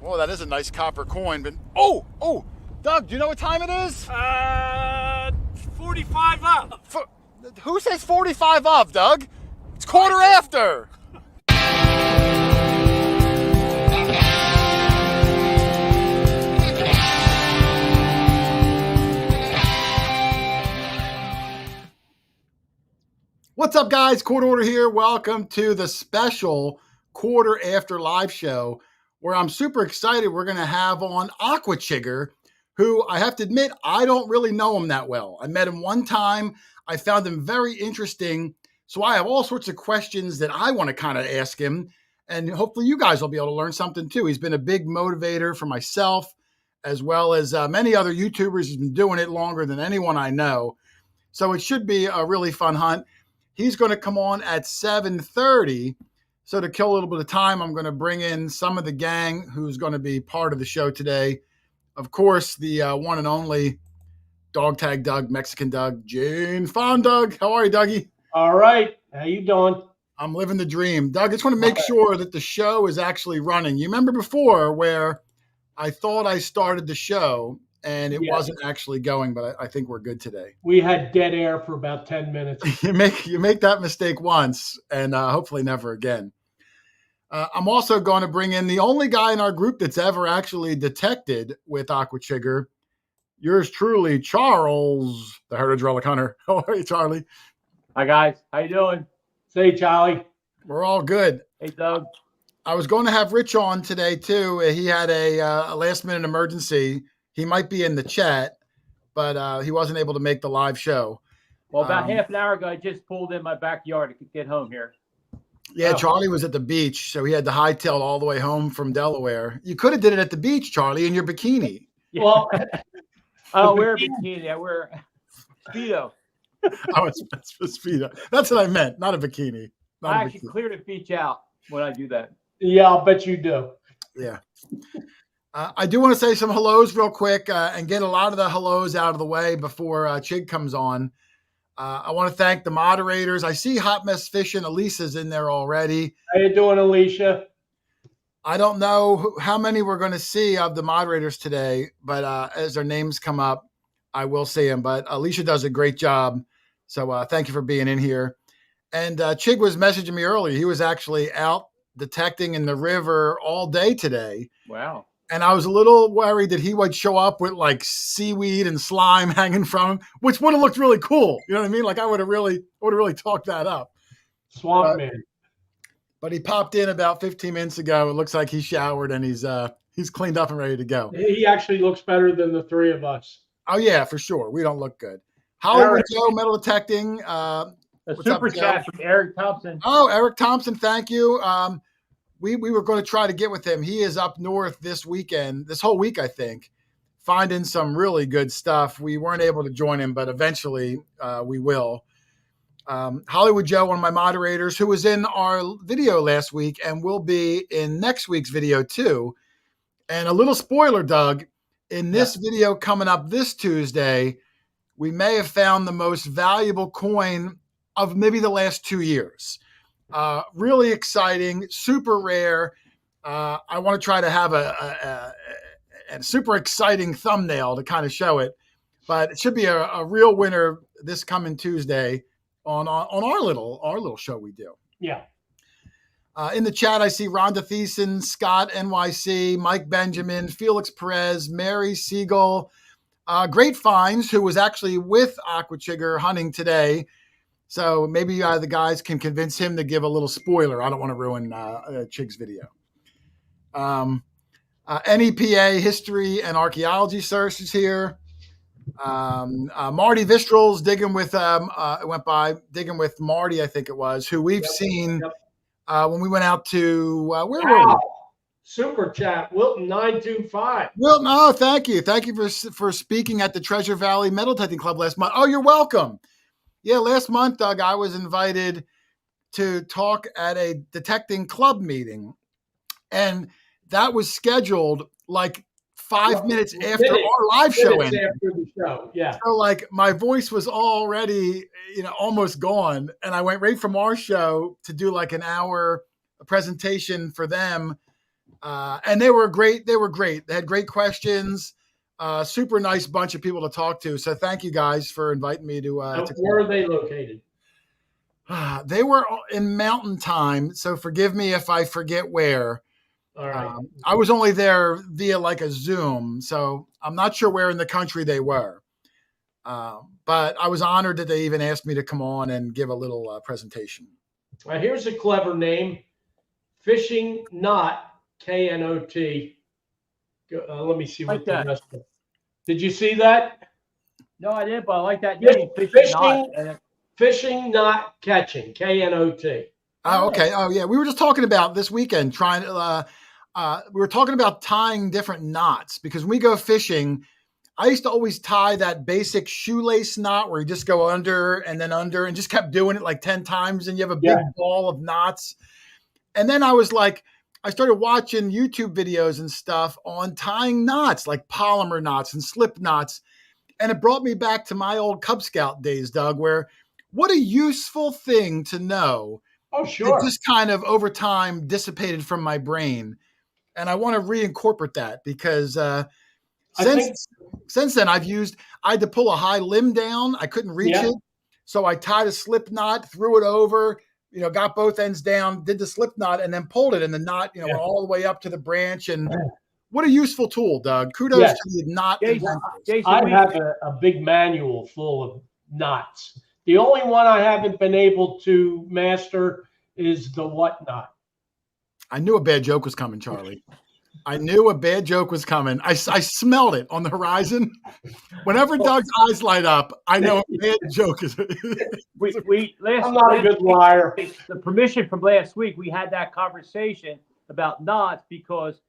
Oh, that is a nice copper coin. But oh, Doug, do you know what time it is? 45 up. Who says 45 of, Doug? It's quarter after. What's up, guys? Quarter Order here. Welcome to the special quarter after live show where I'm super excited. We're going to have on Aquachigger, who I have to admit, I don't really know him that well. I met him one time. I found him very interesting. So I have all sorts of questions that I want to kind of ask him. And hopefully you guys will be able to learn something too. He's been a big motivator for myself, as well as many other YouTubers. He's been doing it longer than anyone I know. So it should be a really fun hunt. He's going to come on at 7:30. So to kill a little bit of time, I'm going to bring in some of the gang who's going to be part of the show today. Of course, the one and only Dog Tag Doug, Mexican Doug, Jane Fon Doug. How are you, Dougie? All right. How you doing? I'm living the dream. Doug, I just want to make sure that the show is actually running. You remember before where I thought I started the show and it wasn't actually going, but I think we're good today. We had dead air for about 10 minutes. You make that mistake once and hopefully never again. I'm also going to bring in the only guy in our group that's ever actually detected with Aquachigger. Yours truly, Charles, the Heritage Relic Hunter. How are you, Charlie? Hi, guys. How you doing? Say, Charlie. We're all good. Hey, Doug. I was going to have Rich on today, too. He had a last-minute emergency. He might be in the chat, but he wasn't able to make the live show. Well, about half an hour ago, I just pulled in my backyard to get home here. Yeah, Charlie was at the beach, so he had to hightail all the way home from Delaware. You could have did it at the beach, Charlie, in your bikini. Well, I don't wear a bikini. I wear Speedo. Oh, it's Speedo. That's what I meant, not a bikini. I actually clear the beach out when I do that. Yeah, I'll bet you do. Yeah. I do want to say some hellos real quick and get a lot of the hellos out of the way before Chig comes on. I want to thank the moderators. I see Hot Mess Fishing. Elisa's in there already. How you doing, Alicia? I don't know how many we're going to see of the moderators today, but as their names come up, I will see them. But Alicia does a great job. So thank you for being in here. And Chig was messaging me earlier. He was actually out detecting in the river all day today. Wow. And I was a little worried that he would show up with like seaweed and slime hanging from him, which would have looked really cool. You know what I mean? Like I would have really talked that up. Swamp Man. But he popped in about 15 minutes ago. It looks like he showered and he's cleaned up and ready to go. He actually looks better than the three of us. Oh yeah, for sure. We don't look good. Hollywood Joe, metal detecting. A super chat from Eric Thompson. Oh, Eric Thompson, thank you. We were going to try to get with him. He is up north this weekend, this whole week, I think, finding some really good stuff. We weren't able to join him, but eventually we will. Hollywood Joe, one of my moderators, who was in our video last week and will be in next week's video too. And a little spoiler, Doug, in this video coming up this Tuesday, we may have found the most valuable coin of maybe the last 2 years. Really exciting, super rare. I want to try to have a super exciting thumbnail to kind of show it, but it should be a real winner this coming Tuesday on our little show we do. Yeah. In the chat, I see Rhonda Thiessen, Scott NYC, Mike Benjamin, Felix Perez, Mary Siegel, Great Finds, who was actually with Aquachigger hunting today. So maybe the guys can convince him to give a little spoiler. I don't want to ruin Chig's video. NEPA History and Archaeology Search is here. Marty Vistrals digging with Marty, I think it was, who we've seen when we went out to where were we? Super chat, Wilton 925. Wilton, oh, thank you for speaking at the Treasure Valley Metal Detecting Club last month. Oh, you're welcome. Yeah, last month, Doug, I was invited to talk at a detecting club meeting, and that was scheduled like 5 minutes after our live show ended. After the show, yeah. So like my voice was already, almost gone, and I went right from our show to do like an hour presentation for them And they were great. They were great. They had great questions. Super nice bunch of people to talk to. So thank you guys for inviting me to. Where are they located? They were in Mountain Time, so forgive me if I forget where. All right. I was only there via like a Zoom, so I'm not sure where in the country they were. But I was honored that they even asked me to come on and give a little presentation. Here's a clever name, Fishing Knot, Knot. Let me see what the rest of it. Did you see that? No, I didn't, but I like that name. Fishing Knot Catching, Knot. Oh, okay. Oh, yeah. We were just talking about this weekend we were talking about tying different knots because when we go fishing, I used to always tie that basic shoelace knot where you just go under and then under and just kept doing it like 10 times and you have a big ball of knots. And then I started watching YouTube videos and stuff on tying knots, like polymer knots and slip knots. And it brought me back to my old Cub Scout days, Doug, where what a useful thing to know. Oh, sure. It just kind of over time dissipated from my brain. And I want to reincorporate that because since then I had to pull a high limb down. I couldn't reach it. So I tied a slip knot, threw it over, got both ends down, did the slip knot and then pulled it. And the knot, went all the way up to the branch. And what a useful tool, Doug. Kudos to the knot. I have a big manual full of knots. The only one I haven't been able to master is the what knot. I knew a bad joke was coming, Charlie. I knew a bad joke was coming. I smelled it on the horizon. Whenever Doug's eyes light up, I know a bad joke is. I'm not a good liar. The permission from last week, we had that conversation about knots because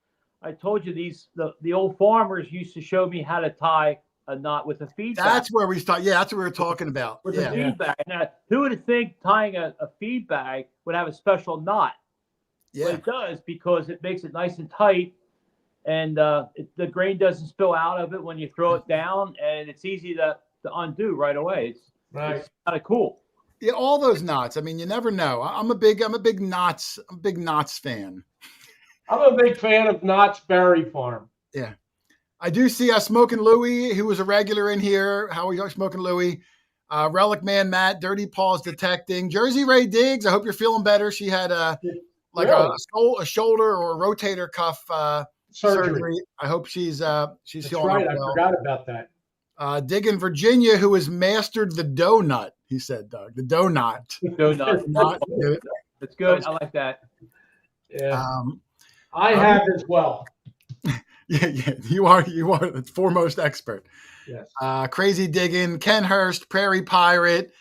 I told you the old farmers used to show me how to tie a knot with a feed bag. That's where we start. Yeah, that's what we were talking about. With a feed bag. Now, who would think tying a feed bag would have a special knot? Yeah, well, it does because it makes it nice and tight, and the grain doesn't spill out of it when you throw it down, and it's easy to undo right away. It's kind of cool. Yeah, all those knots. I mean, you never know. I'm a big knots fan. I'm a big fan of Knott's Berry Farm. Yeah, I do see Smoking Louie, who was a regular in here. How are you, Smoking Louie? Relic Man Matt, Dirty Paws Detecting, Jersey Ray Diggs. I hope you're feeling better. She had a shoulder or a rotator cuff surgery. I hope she's feeling right. well. I forgot about that. Dig in Virginia, who has mastered the donut. He said, Doug, the donut. Donut. That's good. I like that. Yeah. I have as well. Yeah, you are the foremost expert. Yes. Crazy Diggin, Ken Hurst, Prairie Pirate.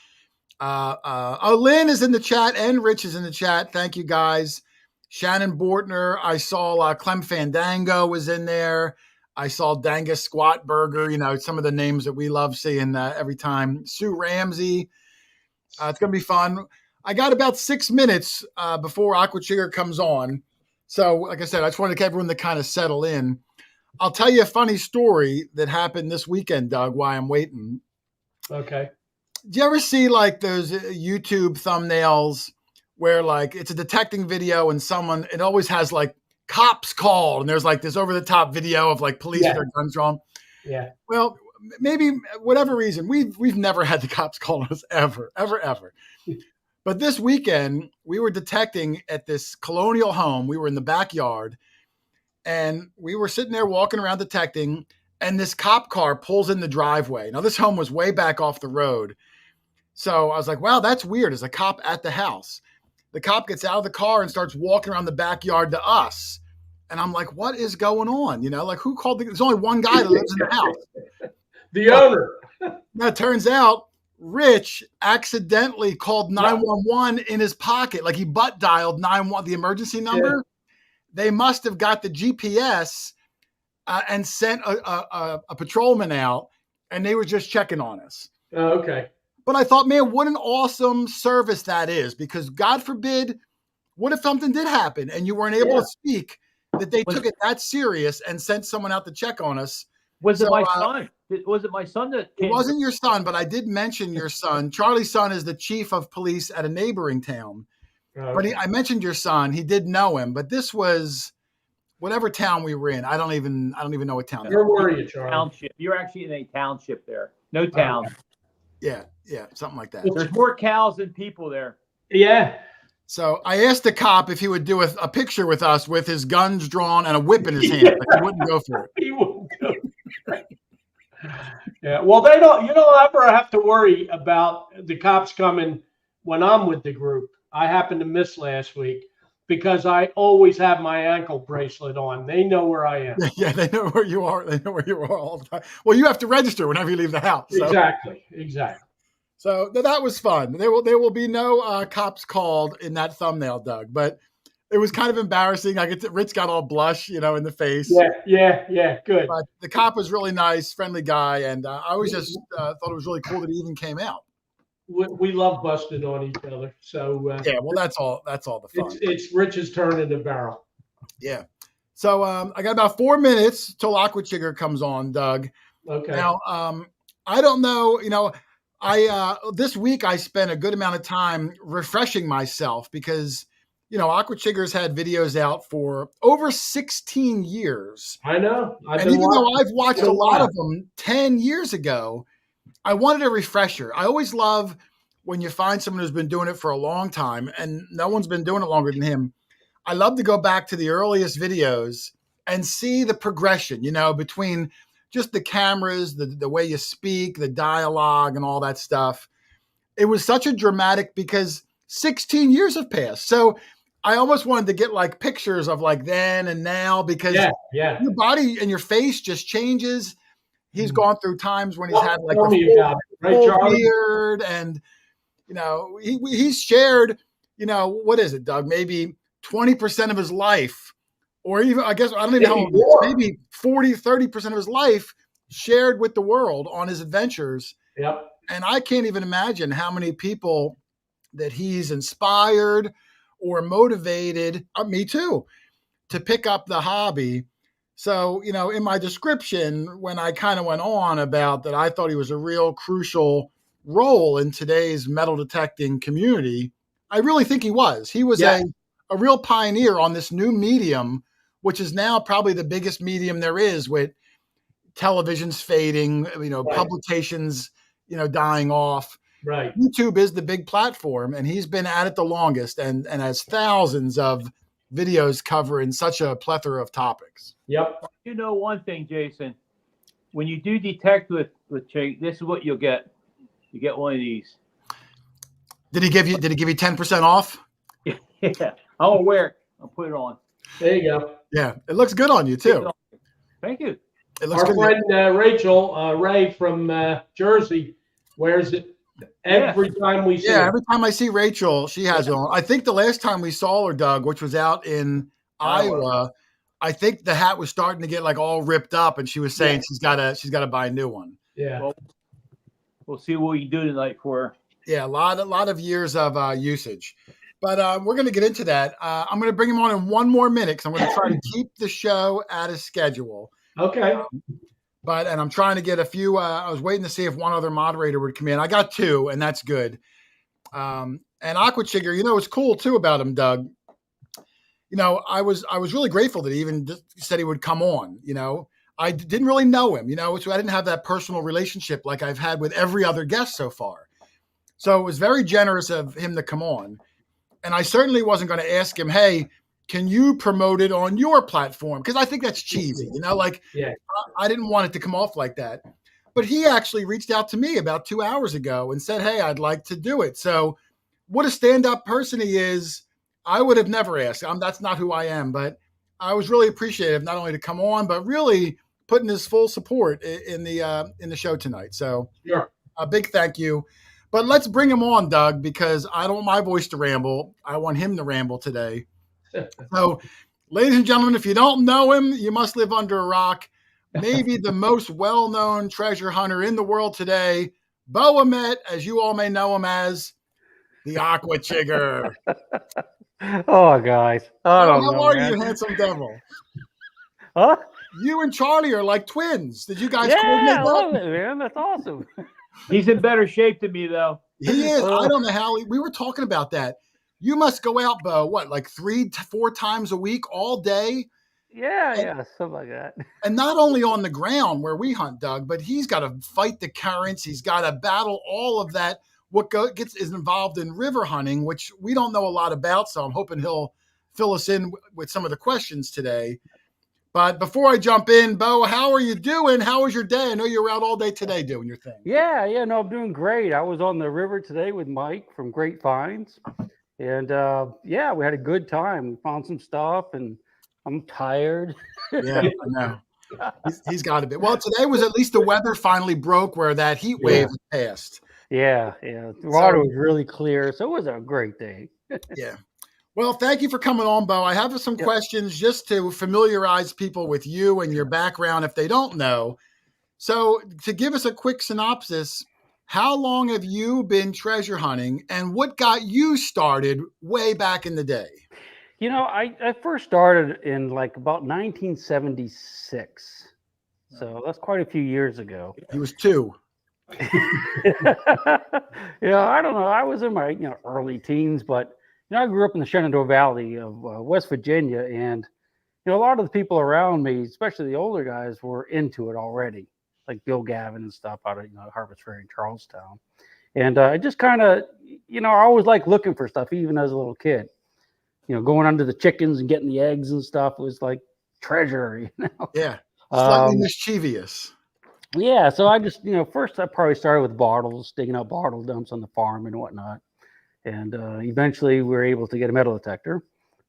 Lynn is in the chat and Rich is in the chat. Thank you guys. Shannon Bortner. I saw Clem Fandango was in there. I saw Dangus Squat Burger. Some of the names that we love seeing every time. Sue Ramsey. It's going to be fun. I got about 6 minutes before Aquachigger comes on. So, like I said, I just wanted to get everyone to kind of settle in. I'll tell you a funny story that happened this weekend, Doug, while I'm waiting. Okay. Do you ever see like those YouTube thumbnails where like it's a detecting video and it always has like cops called and there's like this over the top video of like police with their guns drawn? Yeah. Well, maybe whatever reason, we've never had the cops call us ever. But this weekend we were detecting at this colonial home. We were in the backyard and we were sitting there walking around detecting, and this cop car pulls in the driveway. Now this home was way back off the road. So I was like, wow, that's weird. There's a cop at the house. The cop gets out of the car and starts walking around the backyard to us. And I'm like, what is going on? Like who called there's only one guy that lives in the house. The owner. Now it turns out Rich accidentally called 911 in his pocket. Like he butt dialed 911, the emergency number. Yeah. They must have got the GPS and sent a patrolman out, and they were just checking on us. Oh, okay. But I thought, man, what an awesome service that is, because God forbid, what if something did happen and you weren't able to speak, that they took it that serious and sent someone out to check on us. Was it my son? Was it my son that came? It wasn't your son, but I did mention your son. Charlie's son is the chief of police at a neighboring town. Okay. But I mentioned your son. He did know him, but this was whatever town we were in. I don't even know what town. Where were you, Charlie? Township. You're actually in a township there. No town. Yeah, something like that. There's more cows than people there. Yeah. So I asked the cop if he would do a picture with us with his guns drawn and a whip in his hand, but he wouldn't go for it. He wouldn't go for it. Yeah. Well, they don't. You don't ever have to worry about the cops coming when I'm with the group. I happened to miss last week because I always have my ankle bracelet on. They know where I am. Yeah, they know where you are. They know where you are all the time. Well, you have to register whenever you leave the house. So. Exactly. So that was fun. There will be no cops called in that thumbnail, Doug. But it was kind of embarrassing. Rich got all blush, in the face. Yeah. Good. But the cop was really nice, friendly guy, and I always just thought it was really cool that he even came out. We love busting on each other. So yeah, well, that's all the fun. It's Rich's turn in the barrel. Yeah. So I got about 4 minutes till Aquachigger comes on, Doug. Okay. Now I don't know. I this week I spent a good amount of time refreshing myself because Aquachigger's had videos out for over 16 years. I know. And even though I've watched a lot of them 10 years ago, I wanted a refresher. I always love when you find someone who's been doing it for a long time, and no one's been doing it longer than him. I love to go back to the earliest videos and see the progression, between just the cameras, the way you speak, the dialogue, and all that stuff. It was such a dramatic because 16 years have passed. So I almost wanted to get like pictures of like then and now because your body and your face just changes. He's gone through times when he's had like a full beard and, he's shared, what is it, Doug? Maybe 20% of his life, or even, I guess, I don't even know, maybe 40, 30% of his life shared with the world on his adventures. Yep. And I can't even imagine how many people that he's inspired or motivated, me too, to pick up the hobby. So, in my description, when I kind of went on about that, I thought he was a real crucial role in today's metal detecting community. I really think he was. He was a real pioneer on this new medium, which is now probably the biggest medium there is, with television's fading, publications, dying off. Right. YouTube is the big platform, and he's been at it the longest and has thousands of videos covering such a plethora of topics. Yep. One thing, Jason, when you do detect with Chig, this is what you'll get. You get one of these. Did he give you 10% off? Yeah. I'll wear it. I'll put it on. There you go. Yeah. It looks good on you too. Thank you. It looks Our good. friend Rachel Ray from Jersey wears it every time we see her. Every time I see Rachel, she has it on. I think the last time we saw her, Doug, which was out in Iowa, I think the hat was starting to get like all ripped up, and she was saying she's got to buy a new one. Yeah. Well, we'll see what we can do tonight for her. Yeah, a lot of years of usage. But we're going to get into that. I'm going to bring him on in one more minute because I'm going to try to keep the show at a schedule. Okay. And I'm trying to get a few. I was waiting to see if one other moderator would come in. I got two, and that's good. And Aquachigger, it's cool too about him, Doug. I was really grateful that he even said he would come on. I didn't really know him, so I didn't have that personal relationship like I've had with every other guest so far. So it was very generous of him to come on. And I certainly wasn't going to ask him, hey, can you promote it on your platform? Because I think that's cheesy, I didn't want it to come off like that. But he actually reached out to me about 2 hours ago and said, hey, I'd like to do it. So what a stand-up person he is. I would have never asked. That's not who I am. But I was really appreciative, not only to come on, but really putting his full support in the show tonight. So a big thank you. But let's bring him on, Doug, because I don't want my voice to ramble. I want him to ramble today. So, ladies and gentlemen, if you don't know him, you must live under a rock. Maybe the most well-known treasure hunter in the world today, Beau, as you all may know him as, the Aquachigger. Oh, guys. How are you, handsome devil? Huh? You and Charlie are like twins. Did you guys coordinate that? I love it, man. That's awesome. He's in better shape than me, though. He is. I don't know how. We were talking about that. You must go out, Beau, like 3 to 4 times a week, all day? Yeah, something like that. And not only on the ground where we hunt, Doug, but he's got to fight the currents. He's got to battle all of that. What is involved in river hunting, which we don't know a lot about. So I'm hoping he'll fill us in with some of the questions today. But before I jump in, Beau, how are you doing? How was your day? I know you were out all day today doing your thing. Yeah, no, I'm doing great. I was on the river today with Mike from Great Finds. And yeah, we had a good time. We found some stuff and I'm tired. Yeah, I know. He's got to be. Well, today was at least the weather finally broke where that heat wave passed. Yeah. The water was really clear. So it was a great day. Yeah. Well, thank you for coming on, Beau. I have some questions just to familiarize people with you and your background if they don't know. So to give us a quick synopsis, how long have you been treasure hunting and what got you started way back in the day? You know, I first started in like about 1976. So that's quite a few years ago. He was 2. Yeah, I don't know. I was in my early teens, but I grew up in the Shenandoah Valley of West Virginia, and a lot of the people around me, especially the older guys, were into it already, like Bill Gavin and stuff out of Harvest Ferry and Charlestown. And I just kind of, I always like looking for stuff, even as a little kid. Going under the chickens and getting the eggs and stuff was like treasure. Yeah, slightly mischievous. Yeah, so I just, first I probably started with bottles, digging out bottle dumps on the farm and whatnot. And eventually we were able to get a metal detector.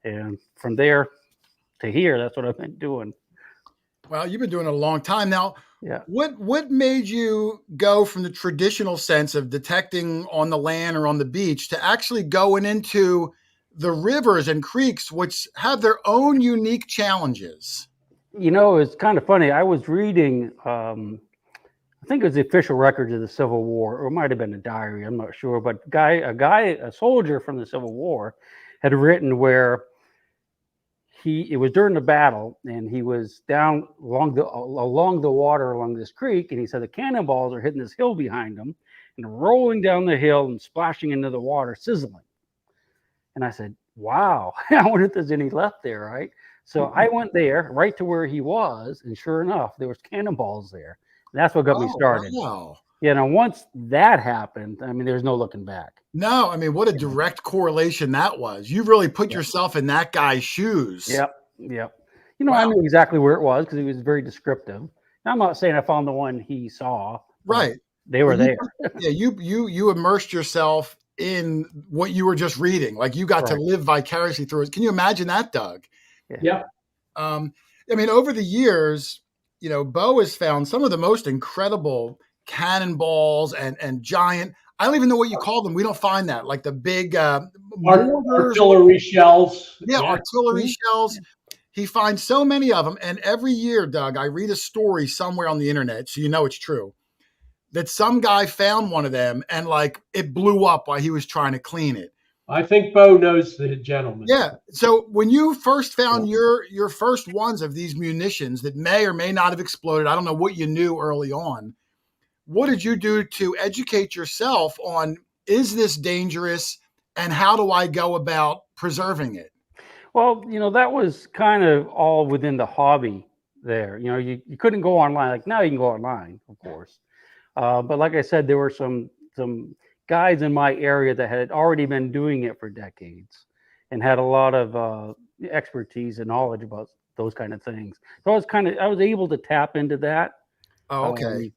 And from there to here, that's what I've been doing. Well, you've been doing it a long time now. Yeah. What made you go from the traditional sense of detecting on the land or on the beach to actually going into the rivers and creeks, which have their own unique challenges? It's kind of funny. I was reading, I think it was the official records of the Civil War, or it might have been a diary, I'm not sure. But a soldier from the Civil War had written where it was during the battle and he was down along the water along this creek. And he said the cannonballs are hitting this hill behind him and rolling down the hill and splashing into the water, sizzling. And I said, wow, I wonder if there's any left there, right? So I went there right to where he was, and sure enough, there was cannonballs there. And that's what got me started. Wow. Once that happened, I mean, there's no looking back. No, I mean, what a direct correlation that was. You really put yourself in that guy's shoes. Yep. Wow. I knew exactly where it was because he was very descriptive. I'm not saying I found the one he saw. Right. They were there. Yeah, you immersed yourself in what you were just reading. Like you got to live vicariously through it. Can you imagine that, Doug? Yeah. I mean, over the years, Beau has found some of the most incredible cannonballs and giant, I don't even know what you call them. We don't find that. Like the big artillery shells. Yeah, artillery shells. He finds so many of them. And every year, Doug, I read a story somewhere on the internet, so it's true, that some guy found one of them and like it blew up while he was trying to clean it. I think Beau knows the gentleman. Yeah. So when you first found your first ones of these munitions that may or may not have exploded, I don't know what you knew early on. What did you do to educate yourself on, is this dangerous and how do I go about preserving it? Well, that was kind of all within the hobby there. You couldn't go online. Like now you can go online, of course. But like I said, there were some guys in my area that had already been doing it for decades and had a lot of expertise and knowledge about those kind of things. So I was able to tap into that. Oh, okay.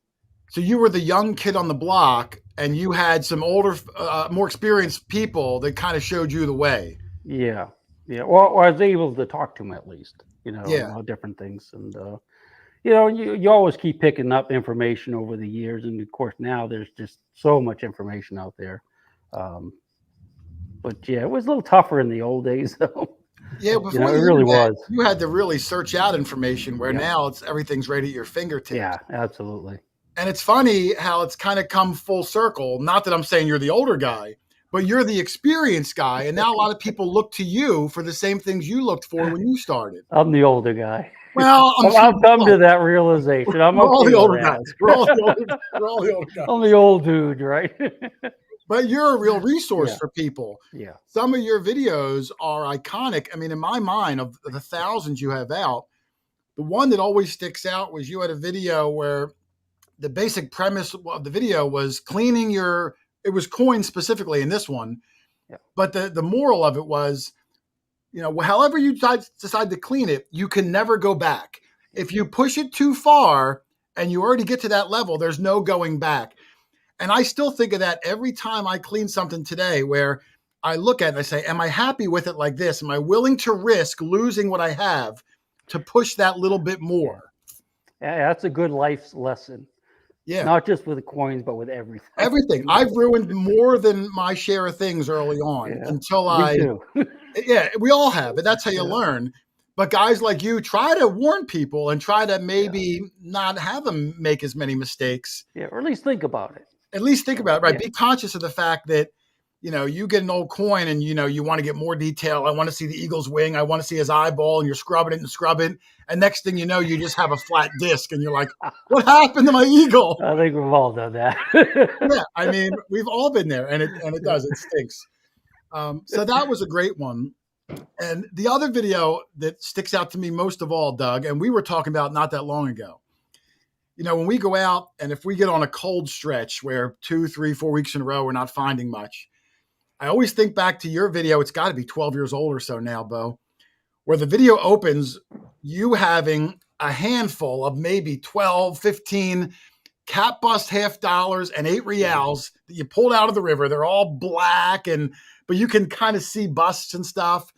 So you were the young kid on the block and you had some older, more experienced people that kind of showed you the way. Yeah. Well, I was able to talk to them at least, about different things. And, you always keep picking up information over the years. And of course, now there's just so much information out there. But yeah, it was a little tougher in the old days though. Yeah, it really was. You had to really search out information where now everything's right at your fingertips. Yeah, absolutely. And it's funny how it's kind of come full circle. Not that I'm saying you're the older guy, but you're the experienced guy. And now a lot of people look to you for the same things you looked for when you started. I'm the older guy. Well, I've come to that realization. We're all the older guys. We're all the older guys. I'm the old dude, right? But you're a real resource for people. Yeah. Some of your videos are iconic. I mean, in my mind, of the thousands you have out, the one that always sticks out was you had a video where the basic premise of the video was cleaning it was coins specifically in this one. Yeah. But the moral of it was, however you decide to clean it, you can never go back. If you push it too far and you already get to that level, there's no going back. And I still think of that every time I clean something today, where I look at it and I say, am I happy with it like this? Am I willing to risk losing what I have to push that little bit more? Yeah, that's a good life lesson. Yeah. Not just with the coins, but with everything. Everything. I've ruined more than my share of things early on until Me too. Yeah, we all have, but that's how you learn. But guys like you try to warn people and try to maybe not have them make as many mistakes. Yeah, or at least think about it. At least think about it, right? Yeah. Be conscious of the fact that, you get an old coin and, you want to get more detail. I want to see the eagle's wing. I want to see his eyeball, and you're scrubbing it and scrubbing. And next thing you know, you just have a flat disc and you're like, what happened to my eagle? I think we've all done that. Yeah, I mean, we've all been there, and it does. It stinks. So that was a great one. And the other video that sticks out to me most of all, Doug, and we were talking about not that long ago, when we go out and if we get on a cold stretch where 2, 3, 4 weeks in a row, we're not finding much, I always think back to your video. It's got to be 12 years old or so now, Beau, where the video opens, you having a handful of maybe 12, 15 cap bust $50 and 8 reals that you pulled out of the river. They're all black, but you can kind of see busts and stuff.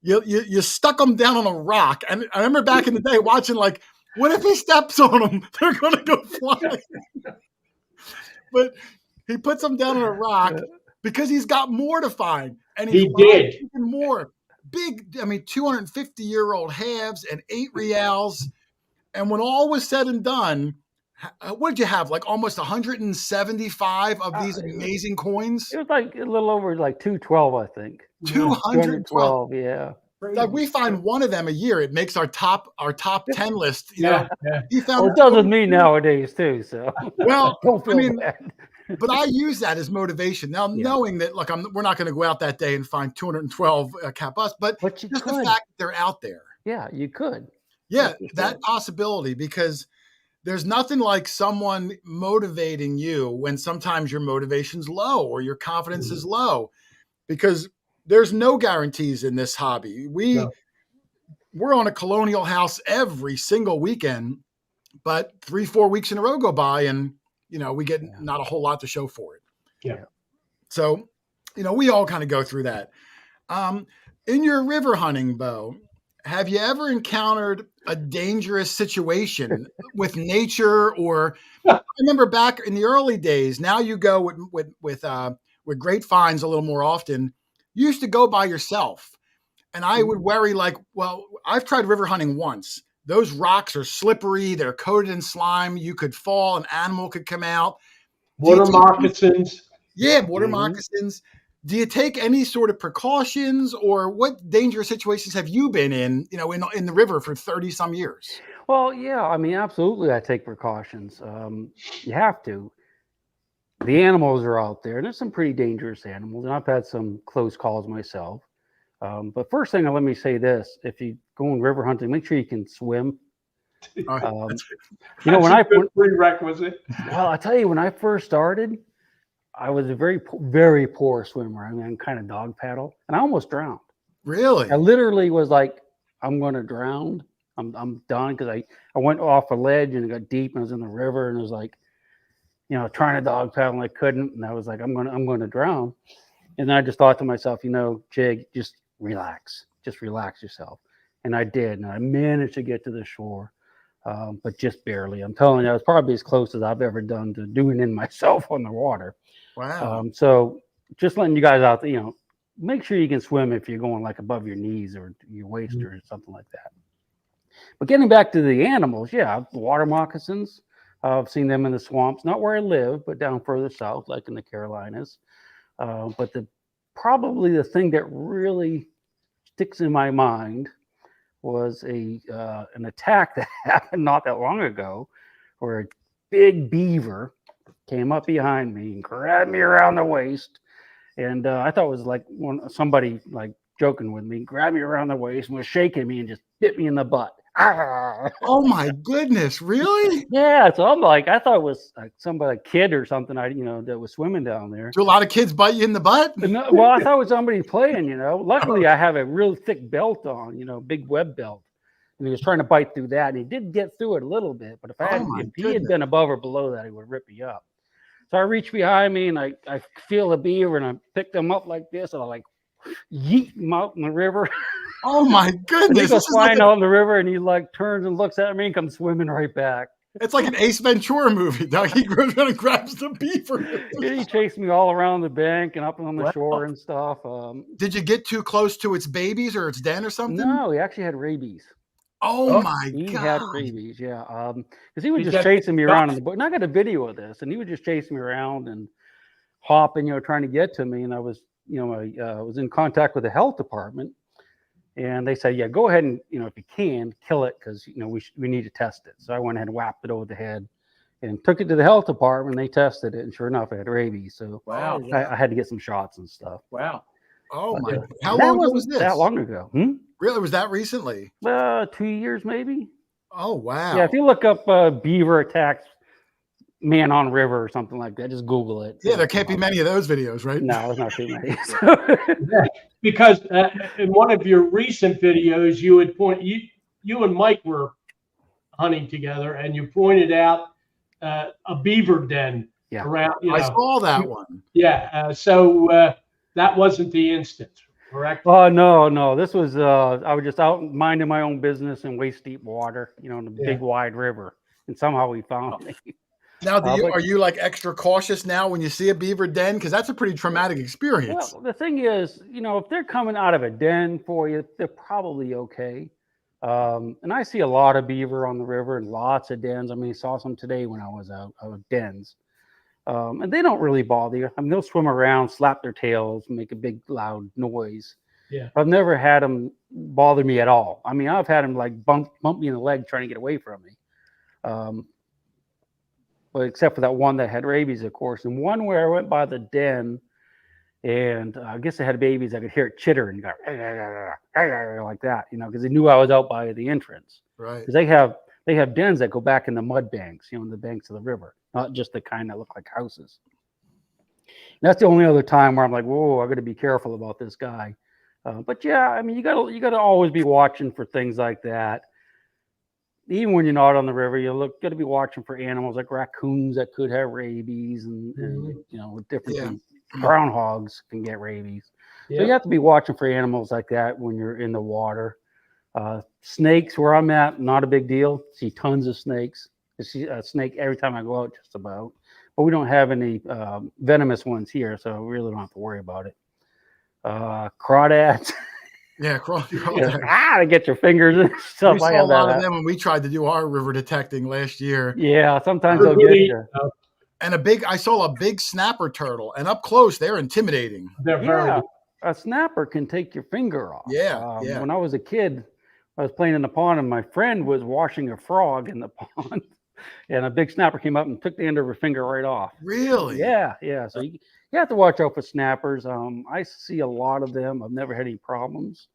You stuck them down on a rock. And I remember back in the day watching, like, what if he steps on them? They're going to go flying. But he puts them down on a rock because he's got more to find. And he did. Even more. Big, 250-year-old halves and 8 reals. And when all was said and done, what did you have? Like almost 175 of these amazing coins? It was like a little over like 212, I think. 212. Yeah. Like we find one of them a year. It makes our top 10 list. Yeah. He found it does with me nowadays too. So well, don't feel bad. But I use that as motivation now, knowing that we're not going to go out that day and find 212 cap busts, but just the fact that they're out there. Yeah, you could. Yeah, that possibility, because there's nothing like someone motivating you when sometimes your motivation's low or your confidence is low, because there's no guarantees in this hobby. We're on a Colonial House every single weekend, but 3-4 weeks in a row go by and, we get not a whole lot to show for it. Yeah. So, we all kind of go through that. In your river hunting, Beau, have you ever encountered a dangerous situation with nature? Or I remember back in the early days, now you go with great finds a little more often. You used to go by yourself. And I would worry, like, well, I've tried river hunting once. Those rocks are slippery. They're coated in slime. You could fall. An animal could come out. Water moccasins. Yeah, water moccasins. Do you take any sort of precautions, or what dangerous situations have you been in, in the river for 30 some years? Well, yeah, absolutely. I take precautions. You have to. The animals are out there, and there's some pretty dangerous animals, and I've had some close calls myself. But first thing, let me say this: if you go in river hunting, make sure you can swim. When I prerequisite. Well, I tell you, when I first started, I was a very, very poor swimmer. I'm kind of dog paddle, and I almost drowned. Really? I literally was like, I'm going to drown. I'm done, because I went off a ledge and it got deep, and I was in the river, and it was like, trying to dog paddle, and I couldn't, and I was like, I'm going to drown. And then I just thought to myself, Jig, just relax yourself. And I did, and I managed to get to the shore, but just barely. I'm telling you, I was probably as close as I've ever done to doing it myself on the water. Wow. So just letting you guys out there, make sure you can swim if you're going like above your knees or your waist or something like that. But getting back to the animals, water moccasins. I've seen them in the swamps, not where I live, but down further south, like in the Carolinas. But probably the thing that really sticks in my mind was an attack that happened not that long ago, where a big beaver came up behind me and grabbed me around the waist. And I thought it was like somebody like joking with me, grabbed me around the waist and was shaking me and just bit me in the butt. Oh my goodness, really? Yeah, so I'm like, I thought it was like somebody, a kid or something, that was swimming down there. Do a lot of kids bite you in the butt? No, well, I thought it was somebody playing, Luckily, I have a real thick belt on, big web belt. And he was trying to bite through that, and he did get through it a little bit. But if he had been above or below that, he would rip me up. So I reach behind me, and I feel a beaver, and I pick them up like this, and I like yeet him out in the river. Oh my goodness! And he goes flying out in the river, and he like turns and looks at me and comes swimming right back. It's like an Ace Ventura movie, Doug. He goes around and grabs the beaver. He chased me all around the bank and up on the shore and stuff. Did you get too close to its babies or its den or something? No, he actually had rabies. Oh my God! He had rabies, yeah. Because he was just chasing me around in the book. And I got a video of this, and he was just chasing me around and hopping, trying to get to me. And I was, I was in contact with the health department, and they said, yeah, go ahead and, if you can, kill it, because we need to test it. So I went ahead and whapped it over the head and took it to the health department. They tested it, and sure enough, I had rabies. So wow, I had to get some shots and stuff. Wow. Oh my! How long ago was this? That long ago? Really? Was that recently? 2 years maybe. Oh wow! Yeah, if you look up beaver attacks man on river or something like that, just Google it. Yeah, there can't be many of those videos, right? No, there's not too many. Because in one of your recent videos, you had you and Mike were hunting together, and you pointed out a beaver den around. I saw that one. Yeah, so that wasn't the instance, correct? Oh no, this was I was just out minding my own business in waist deep water, in the big wide river, and somehow we found me. Now, are you like extra cautious now when you see a beaver den? Because that's a pretty traumatic experience. Well, the thing is, if they're coming out of a den for you, they're probably okay. And I see a lot of beaver on the river and lots of dens. I mean, I saw some today when I was out of dens. And they don't really bother you. I mean, they'll swim around, slap their tails, make a big loud noise. Yeah. I've never had them bother me at all. I mean, I've had them like bump me in the leg trying to get away from me. But except for that one that had rabies, of course. And one where I went by the den, and I guess they had babies. I could hear it chitter and go like that, because they knew I was out by the entrance. Right. Because they have dens that go back in the mud banks, in the banks of the river, not just the kind that look like houses. And that's the only other time where I'm like, whoa, I got to be careful about this guy. But yeah, I mean, you gotta always be watching for things like that. Even when you're not on the river, got to be watching for animals like raccoons that could have rabies, and different things. Groundhogs can get rabies. So you have to be watching for animals like that when you're in the water. Snakes, where I'm at, not a big deal. See tons of snakes. I see a snake every time I go out, just about. But we don't have any venomous ones here, so we really don't have to worry about it. Crawdads. Yeah, to get your fingers and stuff. We saw a lot of them when we tried to do our river detecting last year. Yeah, sometimes they'll get you. And I saw a big snapper turtle, and up close, they're intimidating. A snapper can take your finger off. Yeah. When I was a kid, I was playing in the pond, and my friend was washing a frog in the pond, and a big snapper came up and took the end of her finger right off. Really? Yeah. So you have to watch out for snappers. I see a lot of them. I've never had any problems.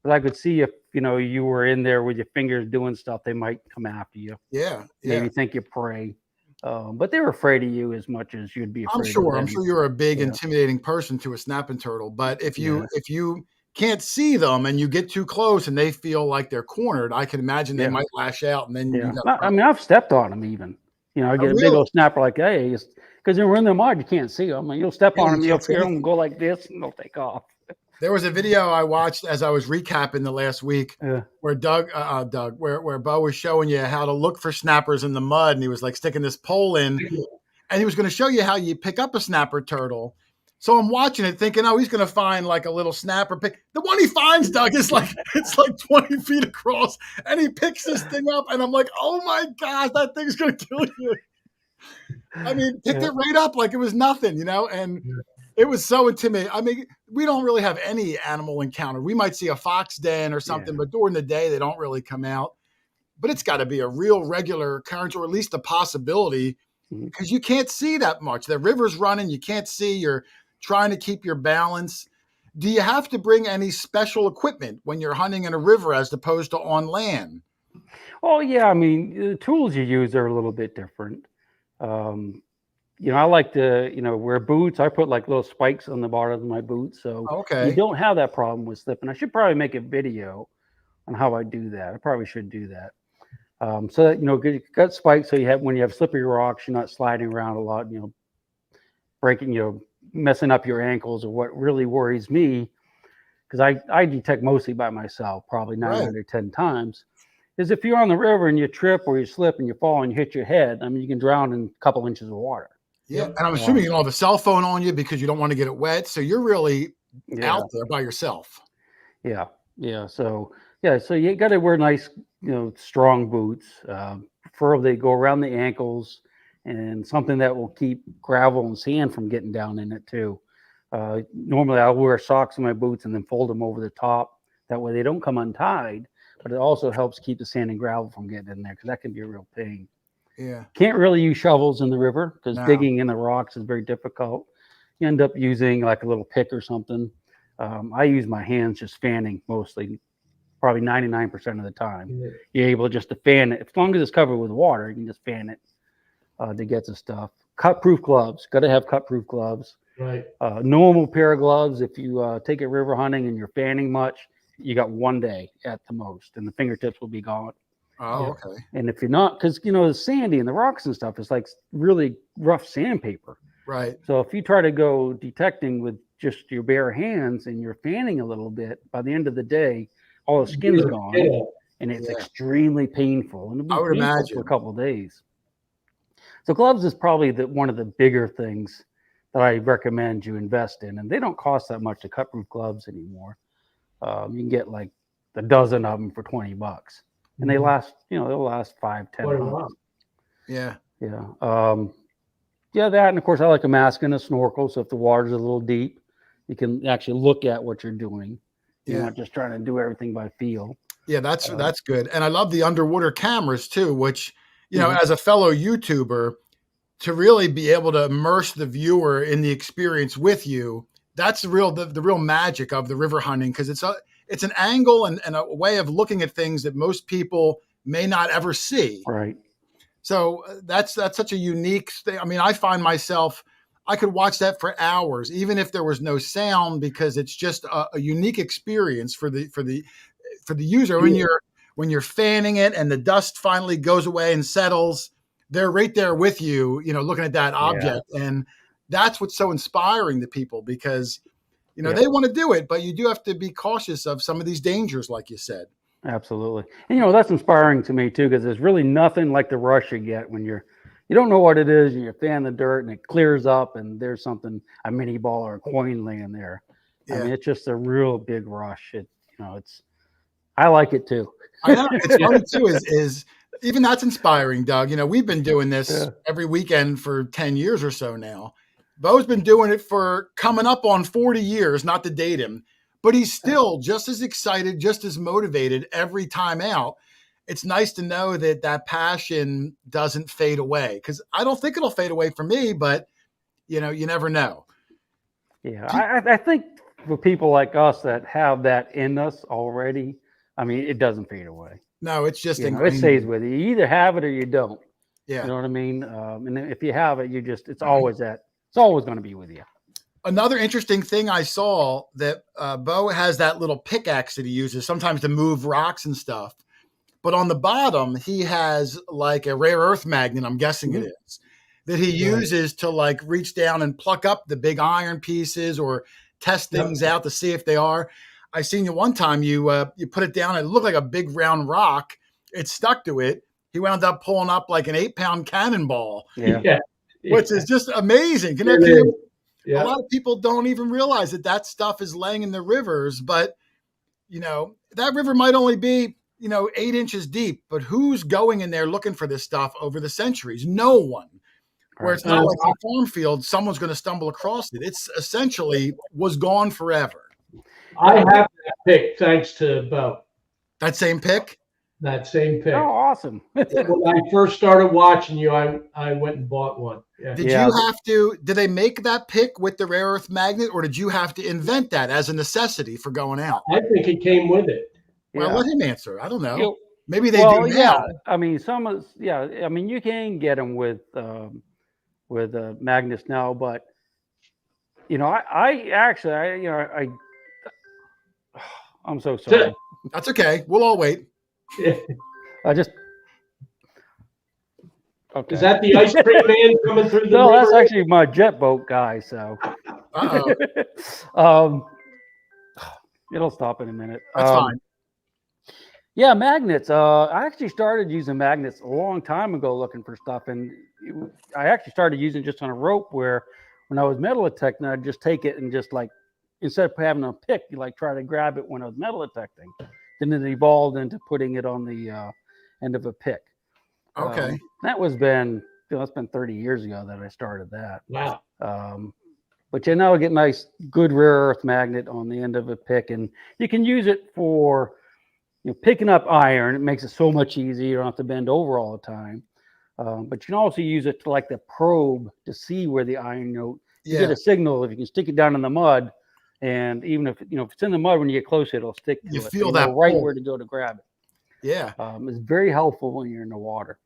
But I could see if, you were in there with your fingers doing stuff, they might come after you. Yeah. Maybe think you're prey. But they're afraid of you as much as you'd be afraid I'm sure. of them. I'm sure you're a big, intimidating person to a snapping turtle. But if you can't see them and you get too close and they feel like they're cornered, I can imagine they might lash out. And then I've stepped on them even. I get a big old snapper like, hey, because they're in the mud, you can't see them. And you'll step on them, you'll feel them go like this, and they'll take off. There was a video I watched as I was recapping the last week where where Beau was showing you how to look for snappers in the mud, and he was like sticking this pole in, and he was going to show you how you pick up a snapper turtle. So I'm watching it thinking, oh, he's going to find like a little snapper pick. The one he finds, Doug, is it's like 20 feet across, and he picks this thing up, and I'm like, oh my gosh, that thing's going to kill you. I mean, picked it right up like it was nothing, and it was so intimidating. I mean, we don't really have any animal encounter. We might see a fox den or something, but during the day, they don't really come out. But it's got to be a real regular occurrence, or at least a possibility, because you can't see that much. The river's running. You can't see. You're trying to keep your balance. Do you have to bring any special equipment when you're hunting in a river as opposed to on land? Oh yeah, I mean the tools you use are a little bit different. I like to wear boots. I put like little spikes on the bottom of my boots, so you Okay. don't have that problem with slipping. I should probably make a video on how I do that. I probably should do that. So that you got spikes, so you have when you have slippery rocks, you're not sliding around a lot. Breaking, messing up your ankles. Or what really worries me, because I detect mostly by myself, probably 9 out of 10 times, is if you're on the river and you trip or you slip and you fall and you hit your head. I mean, you can drown in a couple inches of water. Yeah, and I'm assuming you don't have a cell phone on you because you don't want to get it wet. So you're really out there by yourself. Yeah. So you got to wear nice, strong boots. Preferably they go around the ankles, and something that will keep gravel and sand from getting down in it too. Normally I'll wear socks in my boots and then fold them over the top. That way they don't come untied, but it also helps keep the sand and gravel from getting in there, because that can be a real pain. Yeah. Can't really use shovels in the river because digging in the rocks is very difficult. You end up using like a little pick or something. I use my hands just fanning mostly, probably 99% of the time. Yeah. You're able just to fan it. As long as it's covered with water, you can just fan it to get the stuff. Cut-proof gloves. Got to have cut-proof gloves. Right. Normal pair of gloves. If you take it river hunting and you're fanning much, you got 1 day at the most, and the fingertips will be gone. Oh, okay. And if you're not, because the sandy and the rocks and stuff is like really rough sandpaper. Right. So if you try to go detecting with just your bare hands and you're fanning a little bit, by the end of the day, all the skin's gone, and it's extremely painful. And I would imagine for a couple of days. So gloves is probably one of the bigger things that I recommend you invest in, and they don't cost that much. The cut-proof gloves anymore. You can get like a dozen of them for $20. And they last, they'll last 5-10 months. Yeah. That, and of course I like a mask and a snorkel, so if the water's a little deep, you can actually look at what you're doing. You're not just trying to do everything by feel. Yeah, that's good. And I love the underwater cameras too, which, as a fellow YouTuber, to really be able to immerse the viewer in the experience with you, that's the real magic of the river hunting, because it's an angle and a way of looking at things that most people may not ever see. Right. So that's such a unique thing. I mean, I find myself, I could watch that for hours, even if there was no sound, because it's just a unique experience for the user. When you're fanning it and the dust finally goes away and settles, they're right there with you, looking at that object. And that's what's so inspiring to people, because they want to do it, but you do have to be cautious of some of these dangers, like you said. Absolutely. And that's inspiring to me too, because there's really nothing like the rush you get when you don't know what it is, and you're fanning the dirt and it clears up and there's something, a mini ball or a coin laying there. I mean, it's just a real big rush. I like it too. I know. It's funny too, is even that's inspiring, Doug. We've been doing this every weekend for 10 years or so now. Beau's been doing it for coming up on 40 years, not to date him, but he's still just as excited, just as motivated every time out. It's nice to know that passion doesn't fade away, because I don't think it'll fade away for me, but you never know. Yeah. I think for people like us that have that in us already, I mean, it doesn't fade away. No, it's just it stays with you. You either have it or you don't. Yeah. You know what I mean? And if you have it, it's always going to be with you. Another interesting thing I saw, that Beau has that little pickaxe that he uses sometimes to move rocks and stuff. But on the bottom, he has like a rare earth magnet, I'm guessing it is, that he uses to like reach down and pluck up the big iron pieces or test things out to see if they are. I seen you one time, you put it down, and it looked like a big round rock. It stuck to it. He wound up pulling up like an 8-pound cannonball, which is just amazing. A lot of people don't even realize that stuff is laying in the rivers, but that river might only be 8 inches deep, but who's going in there looking for this stuff over the centuries? No one. Where it's not like a farm field, someone's going to stumble across it. It's essentially was gone forever. I have that pick thanks to Beau. That same pick? That same pick. Oh, awesome. When I first started watching you, I went and bought one. Yeah. Did they make that pick with the rare earth magnet, or did you have to invent that as a necessity for going out? I think it came with it. Well, let him answer. I don't know. Maybe they do now. I mean, I mean, you can get them with magnets now, but I'm so sorry. That's okay. We'll all wait. Okay. Is that the ice cream man coming through the No, river? that's actually my jet boat guy. So, it'll stop in a minute. That's fine. Yeah, magnets. I actually started using magnets a long time ago, looking for stuff, and I actually started using just on a rope. Where when I was metal detecting, I'd just take it and just like instead of having a pick, you like try to grab it when I was metal detecting. Then it evolved into putting it on the end of a pick. Okay. That's been 30 years ago that I started that. Wow. But now get nice, good rare earth magnet on the end of a pick, and you can use it for picking up iron. It makes it so much easier. You don't have to bend over all the time. But you can also use it to like the probe to see where the iron, you get a signal if you can stick it down in the mud, and even if if it's in the mud when you get close, it'll stick to it. You feel so you that know right pull. where to go to grab it. Yeah. It's very helpful when you're in the water.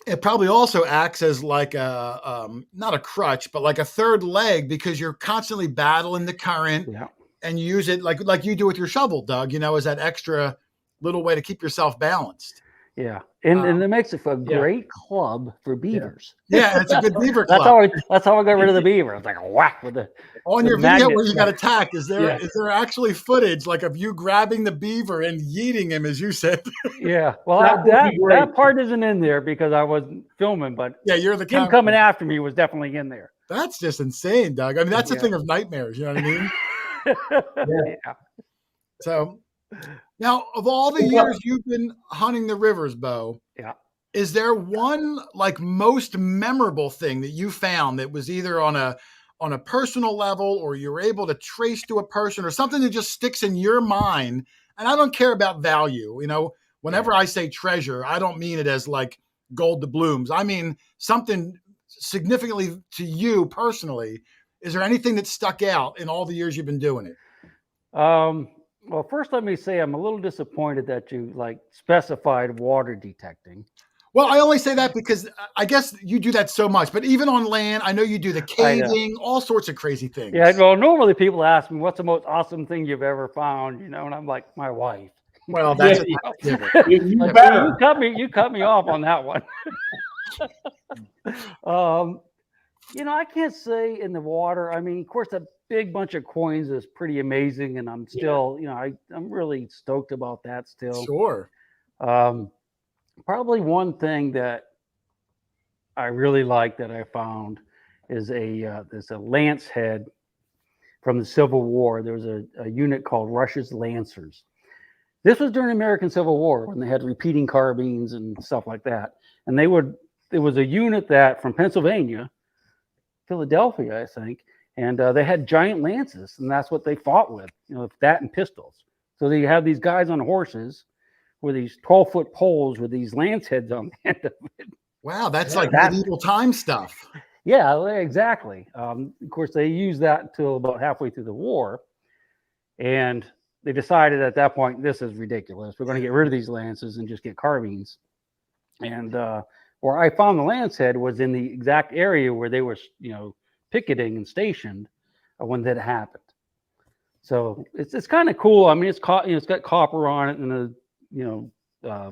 It probably also acts as like a not a crutch, but like a third leg, because you're constantly battling the current, and you use it like you do with your shovel, Doug. As that extra little way to keep yourself balanced. Yeah, and it makes it a great club for beavers. Yeah, it's a good beaver club. That's how I got rid of the beaver. It's like a whack with the on your video where you got attacked. Is there actually footage like of you grabbing the beaver and yeeting him, as you said? Yeah, well, that part isn't in there because I wasn't filming, but you're the him coming after me was definitely in there. That's just insane, Doug. I mean, that's a thing of nightmares. You know what I mean? Yeah. So. Now, of all the years you've been hunting the rivers, Beau, is there one like most memorable thing that you found that was either on a personal level, or you were able to trace to a person, or something that just sticks in your mind? And I don't care about value. Whenever I say treasure, I don't mean it as like gold doubloons. I mean something significantly to you personally. Is there anything that stuck out in all the years you've been doing it? Well, first, let me say I'm a little disappointed that you specified water detecting. Well, I only say that because I guess you do that so much, but even on land, I know you do the caving, all sorts of crazy things. Yeah, well, normally people ask me, what's the most awesome thing you've ever found? And I'm like, my wife. Well, that's you cut me off on that one. I can't say in the water. I mean, of course, a big bunch of coins is pretty amazing, and I'm still, I'm really stoked about that still. Sure. Probably one thing that I really like that I found is there's a lance head from the Civil War. There was a unit called Rush's Lancers. This was during the American Civil War when they had repeating carbines and stuff like that. And there was a unit that from Pennsylvania, Philadelphia, I think, and they had giant lances, and that's what they fought with, that and pistols. So they have these guys on horses with these 12-foot poles with these lance heads on the end of it. Wow, that's like medieval time stuff. Yeah, exactly. Of course, they used that until about halfway through the war, and they decided at that point, this is ridiculous. We're going to get rid of these lances and just get carbines. And where I found the lance head was in the exact area where they were, picketing and stationed when that happened. So it's kind of cool. I mean, it's got copper on it and a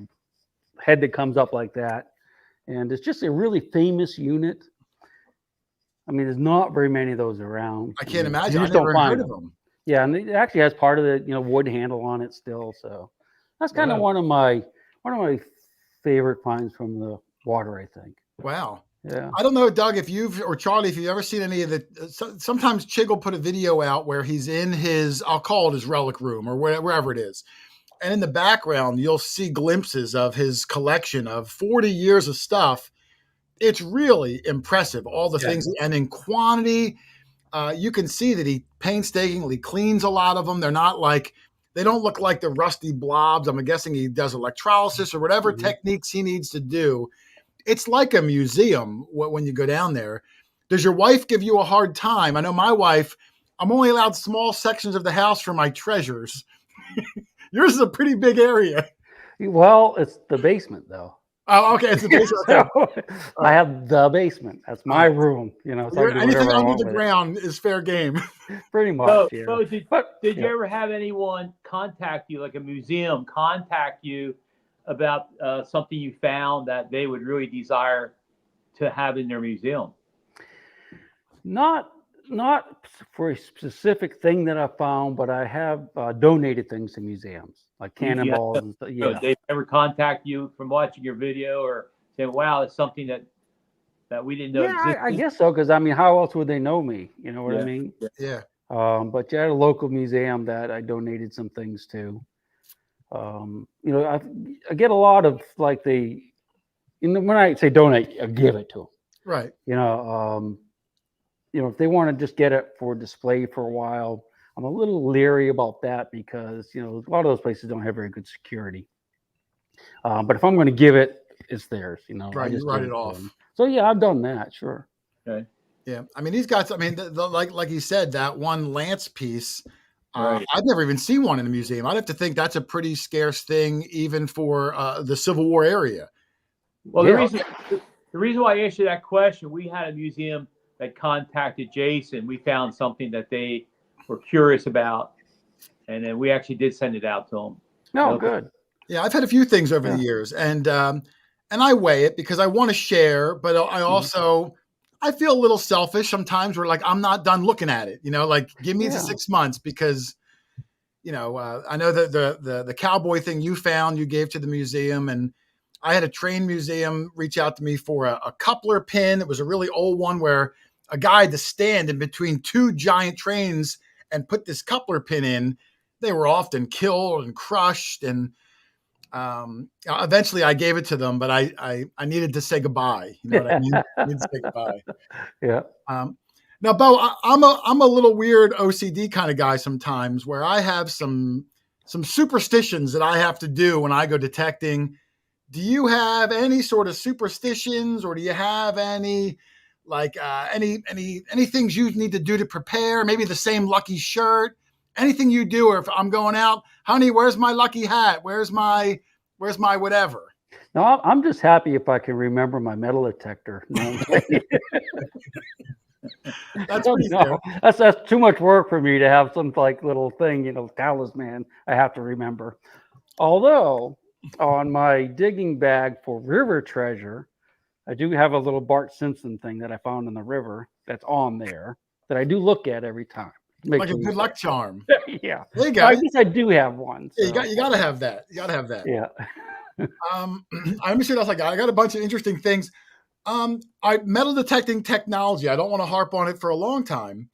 head that comes up like that, and it's just a really famous unit. I mean, there's not very many of those around. I can't imagine. I never heard of them. Yeah, and it actually has part of the wood handle on it still. So that's kind of one of my favorite finds from the water, I think. Wow. Yeah. I don't know, Doug, if Charlie, if you've ever seen any of the, sometimes Chig will put a video out where he's in his, I'll call it his relic room or wherever it is. And in the background, you'll see glimpses of his collection of 40 years of stuff. It's really impressive. All the things, and in quantity, you can see that he painstakingly cleans a lot of them. They're not like, they don't look like the rusty blobs. I'm guessing he does electrolysis or whatever techniques he needs to do. It's like a museum when you go down there. Does your wife give you a hard time? I know my wife, I'm only allowed small sections of the house for my treasures. Yours is a pretty big area. Well, it's the basement though. Oh, okay. It's the basement. Okay. So, I have the basement. That's my room. You know, so I can do Anything whatever I under want the with ground is fair game. it. Pretty much. So, Yeah. so did But you yeah. ever have anyone contact you, like a museum contact you about something you found that they would really desire to have in their museum? Not for a specific thing that I found, but I have donated things to museums, like cannonballs and stuff. So Yeah. they ever contact you from watching your video or say, "Wow, it's something that we didn't know Yeah, existed"? I guess so. Because I mean, how else would they know me? You know what I Yeah. mean? Yeah. But yeah, at a local museum that I donated some things to. You know, I get a lot of like when I say donate, I give it to them. Right. You know, if they want to just get it for display for a while, I'm a little leery about that because a lot of those places don't have very good security. But if I'm going to give it, it's theirs. Right. I just You write give it to off. them. So yeah, I've done that. Sure. Okay. Yeah. I mean, these guys. I mean, like you said, that one lance piece. Right. I've never even seen one in a museum. I'd have to think that's a pretty scarce thing, even for the Civil War area. Well, Yeah. the reason why I asked you that question, we had a museum that contacted Jason. We found something that they were curious about, and then we actually did send it out to them. No, good. Yeah, I've had a few things over the years, and I weigh it because I want to share, but I also I feel a little selfish sometimes. Where like I'm not done looking at it, like give me the 6 months because I know that the cowboy thing you found you gave to the museum, and I had a train museum reach out to me for a coupler pin. It was a really old one where a guy had to stand in between two giant trains and put this coupler pin in. They were often killed and crushed, and eventually I gave it to them, but I needed to say goodbye. You know what I mean? I needed to say goodbye. Yeah. Now, Beau, I'm a little weird OCD kind of guy sometimes, where I have some superstitions that I have to do when I go detecting. Do you have any sort of superstitions, or do you have any like any things you need to do to prepare? Maybe the same lucky shirt, anything you do, or if I'm going out, honey, where's my lucky hat? Where's my whatever? No, I'm just happy if I can remember my metal detector. That's pretty fair. That's too much work for me to have some like little thing, talisman I have to remember. Although on my digging bag for river treasure, I do have a little Bart Simpson thing that I found in the river that's on there that I do look at every time. Like a good luck charm. Yeah. There you go. I guess I do have one. So. Yeah, you got to have that. You got to have that. Yeah. Let me see what else I got. I got a bunch of interesting things. Metal detecting technology. I don't want to harp on it for a long time,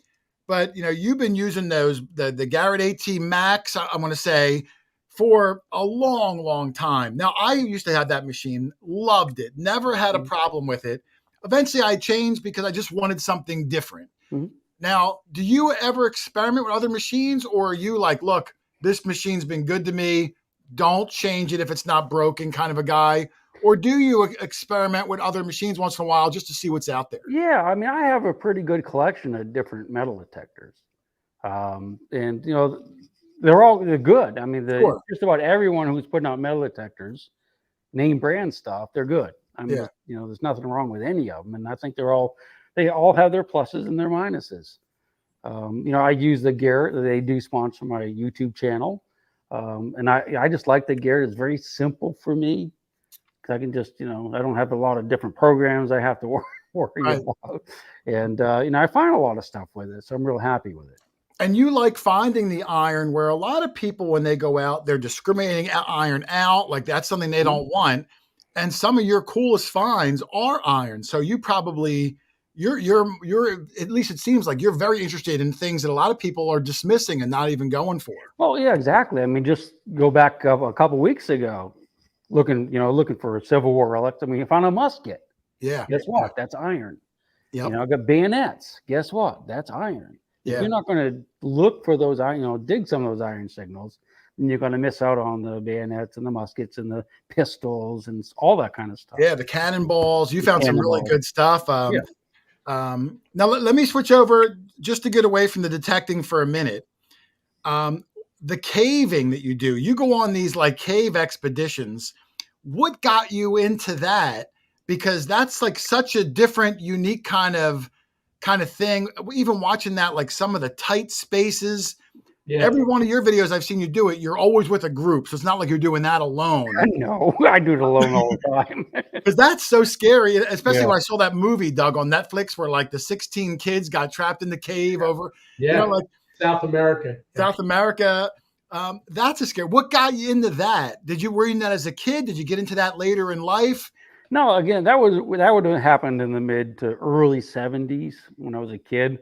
but you've been using the Garrett AT Max. I'm going to say for a long, long time. Now, I used to have that machine, loved it, never had a problem with it. Eventually, I changed because I just wanted something different. Mm-hmm. Now, do you ever experiment with other machines, or are you like, look, this machine's been good to me, don't change it if it's not broken kind of a guy? Or do you experiment with other machines once in a while just to see what's out there? Yeah, I mean, I have a pretty good collection of different metal detectors. And, they're good. I mean, Sure. Just about everyone who's putting out metal detectors, name brand stuff, they're good. I mean, there's nothing wrong with any of them. And I think they all have their pluses and their minuses. I use the Garrett. They do sponsor my YouTube channel. And I just like the Garrett. It's very simple for me. I can just, I don't have a lot of different programs I have to worry about. And, I find a lot of stuff with it. So I'm real happy with it. And you like finding the iron where a lot of people, when they go out, they're discriminating iron out. Like that's something they don't want. And some of your coolest finds are iron. So you probably, you're at least it seems like you're very interested in things that a lot of people are dismissing and not even going for. Well, yeah, exactly. I mean, just go back a couple weeks ago. Looking for a Civil War relics. I mean, you found a musket. Yeah. Guess what? That's iron. Yep. I got bayonets. Guess what? That's iron. Yeah. If you're not going to look for those iron, dig some of those iron signals, then you're going to miss out on the bayonets and the muskets and the pistols and all that kind of stuff. Yeah, the cannonballs. You found some really good stuff. Yeah. Now let me switch over just to get away from the detecting for a minute. the caving that you do. You go on these like cave expeditions. What got you into that? Because that's like such a different, unique kind of thing. Even watching that, like some of the tight spaces. Yeah. Every one of your videos I've seen you do it, you're always with a group. So it's not like you're doing that alone. No, I do it alone all the time. Because that's so scary, especially Yeah. when I saw that movie, Doug, on Netflix, where like the 16 kids got trapped in the cave over, Yeah. like South America. South America. That's a scary. What got you into that? Were you in that as a kid? Did you get into that later in life? No, again, that would have happened in the mid to early 70s when I was a kid.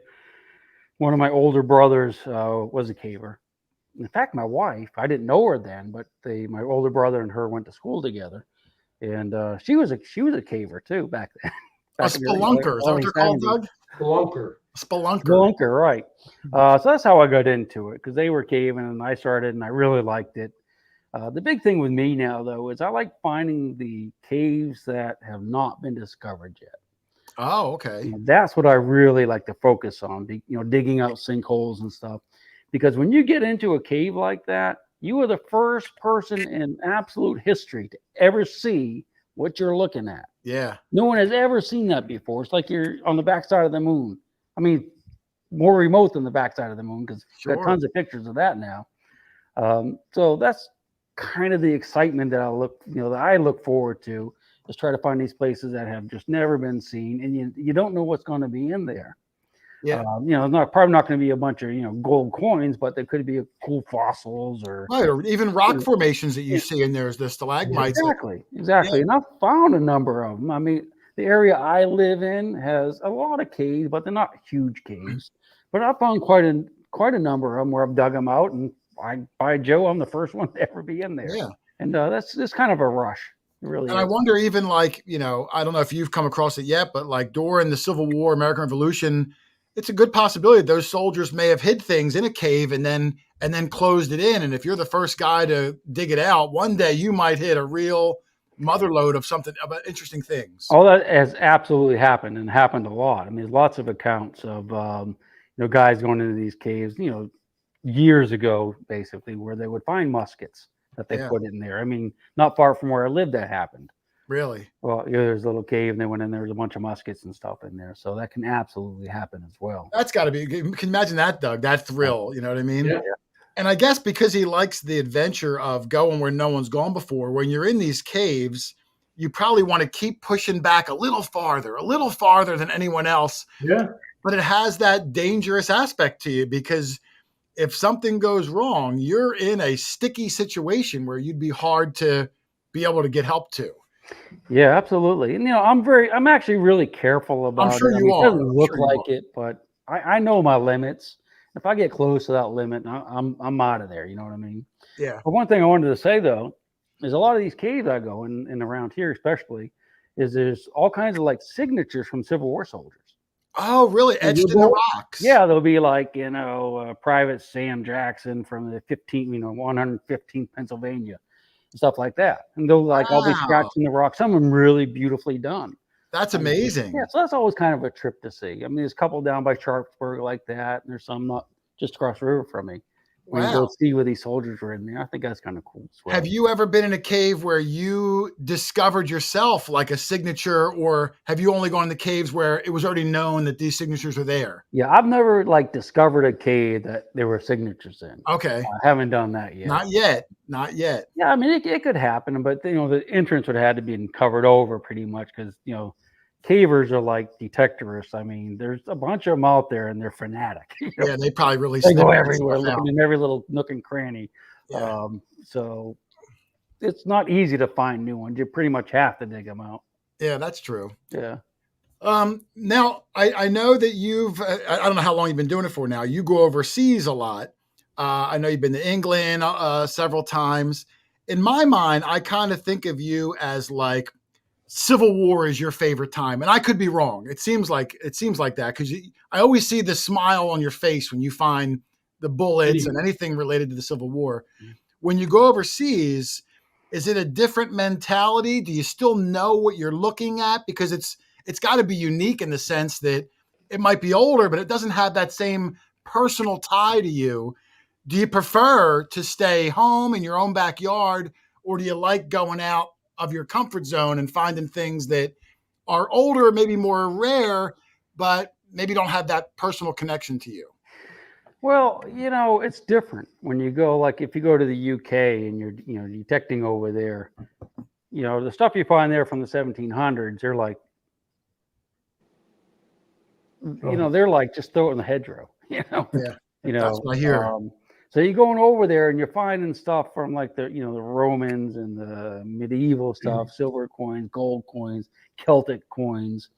One of my older brothers was a caver. In fact, my wife, I didn't know her then, but my older brother and her went to school together, and she was a caver too back then. A spelunker. Is that what they're called, Doug? Spelunker, right. So that's how I got into it, because they were caving and I started, and I really liked it. The big thing with me now, though, is I like finding the caves that have not been discovered yet. Oh, okay. That's what I really like to focus on, digging out sinkholes and stuff. Because when you get into a cave like that, you are the first person in absolute history to ever see what you're looking at. Yeah. No one has ever seen that before. It's like you're on the backside of the moon. I mean, more remote than the backside of the moon, because we've got tons of pictures of that now. So that's kind of the excitement that I look forward to, is try to find these places that have just never been seen, and you don't know what's going to be in there. Yeah. Probably not going to be a bunch of gold coins, but there could be cool fossils or even rock formations that you see in there as the stalagmites. Exactly. Yeah. And I've found a number of them. I mean, the area I live in has a lot of caves, but they're not huge caves. But I found quite a number of them where I've dug them out, and by Joe, I'm the first one to ever be in there. Yeah. And that's kind of a rush. It really and is. I wonder, even like, I don't know if you've come across it yet, but like during the Civil War, American Revolution, it's a good possibility that those soldiers may have hid things in a cave and then closed it in. And if you're the first guy to dig it out, one day you might hit a real motherlode of something about interesting things. All that has absolutely happened, and happened a lot. I mean, there's lots of accounts of guys going into these caves, years ago, basically, where they would find muskets that they put in there. I mean, not far from where I lived, that happened. Really? Well, there's a little cave, and they went in there. There's a bunch of muskets and stuff in there, so that can absolutely happen as well. That's got to be. You can imagine that, Doug. That thrill. You know what I mean? Yeah. And I guess because he likes the adventure of going where no one's gone before, when you're in these caves, you probably want to keep pushing back a little farther than anyone else. Yeah. But it has that dangerous aspect to you, because if something goes wrong, you're in a sticky situation where you'd be hard to be able to get help to. Yeah, absolutely. And I'm actually really careful about it. I'm sure you are. It doesn't look like it, but I know my limits. If I get close to that limit, I'm out of there. You know what I mean? Yeah. But one thing I wanted to say, though, is a lot of these caves I go in and around here, especially, is there's all kinds of like signatures from Civil War soldiers. Oh, really? Etched in the rocks? Yeah, there'll be like, Private Sam Jackson from the 115th Pennsylvania, and stuff like that. And they'll all be scratched in the rock. Some of them really beautifully done. That's amazing. Yeah, so that's always kind of a trip to see. I mean, there's a couple down by Sharpsburg like that, and there's some not just across the river from me. When you go see where these soldiers were in there, I think that's kind of cool as well. Have you ever been in a cave where you discovered yourself like a signature, or have you only gone in the caves where it was already known that these signatures are there? Yeah, I've never discovered a cave that there were signatures in. Okay. I haven't done that yet. Not yet. Yeah, I mean, it could happen, but the entrance would have had to be covered over pretty much, because cavers are like detectorists. I mean, there's a bunch of them out there, and they're fanatic. Yeah, they probably really they go everywhere, looking in every little nook and cranny. Yeah. So it's not easy to find new ones. You pretty much have to dig them out. Yeah, that's true. Yeah. Now I know that I don't know how long you've been doing it for now. You go overseas a lot. I know you've been to England several times. In my mind, I kind of think of you as like Civil War is your favorite time, and I could be wrong. It seems like that, because I always see the smile on your face when you find the bullets and anything related to the Civil War. When you go overseas, is it a different mentality? Do you still know what you're looking at? Because it's got to be unique in the sense that it might be older, but it doesn't have that same personal tie to you. do you prefer to stay home in your own backyard, or do you like going out of your comfort zone and finding things that are older, maybe more rare, but maybe don't have that personal connection to you? Well, it's different when you go, like if you go to the UK and you're, detecting over there, the stuff you find there from the 1700s, they're like, they're like just throw it in the hedgerow, Yeah, that's what I hear. So you're going over there and you're finding stuff from like the Romans and the medieval stuff, silver coins, gold coins, Celtic coins.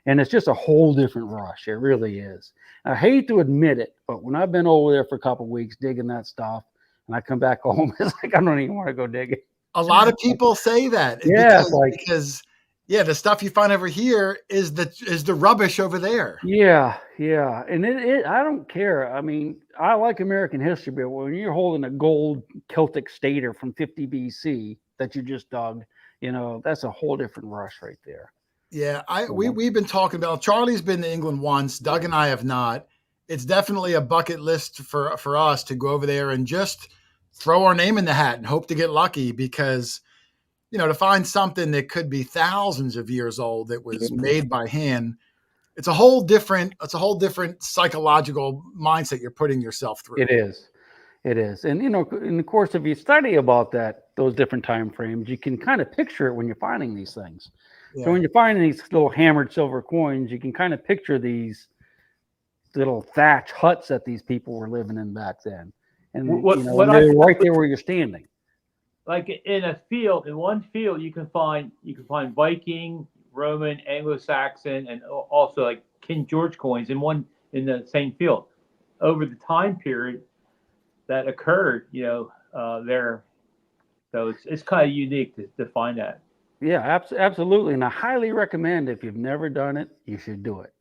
And it's just a whole different rush. It really is. I hate to admit it, but when I've been over there for a couple of weeks digging that stuff and I come back home, it's like, I don't even want to go digging. A lot of people say that. Yeah, because the stuff you find over here is the rubbish over there. Yeah. And I don't care. I mean, I like American history, but when you're holding a gold Celtic stater from 50 BC that you just dug, that's a whole different rush right there. Yeah, we've been talking about, Charlie's been to England once, Doug and I have not. It's definitely a bucket list for us to go over there and just throw our name in the hat and hope to get lucky, because to find something that could be thousands of years old that was made by hand, it's a whole different psychological mindset you're putting yourself through. It is. And in the course of you study about those different time frames, you can kind of picture it when you're finding these things. Yeah. So when you're finding these little hammered silver coins, you can kind of picture these little thatch huts that these people were living in back then. And they're right there where you're standing. Like in one field, you can find Viking, Roman, Anglo-Saxon, and also like King George coins in the same field. Over the time period that occurred, there. So it's kind of unique to find that. Yeah, absolutely. And I highly recommend, if you've never done it, you should do it.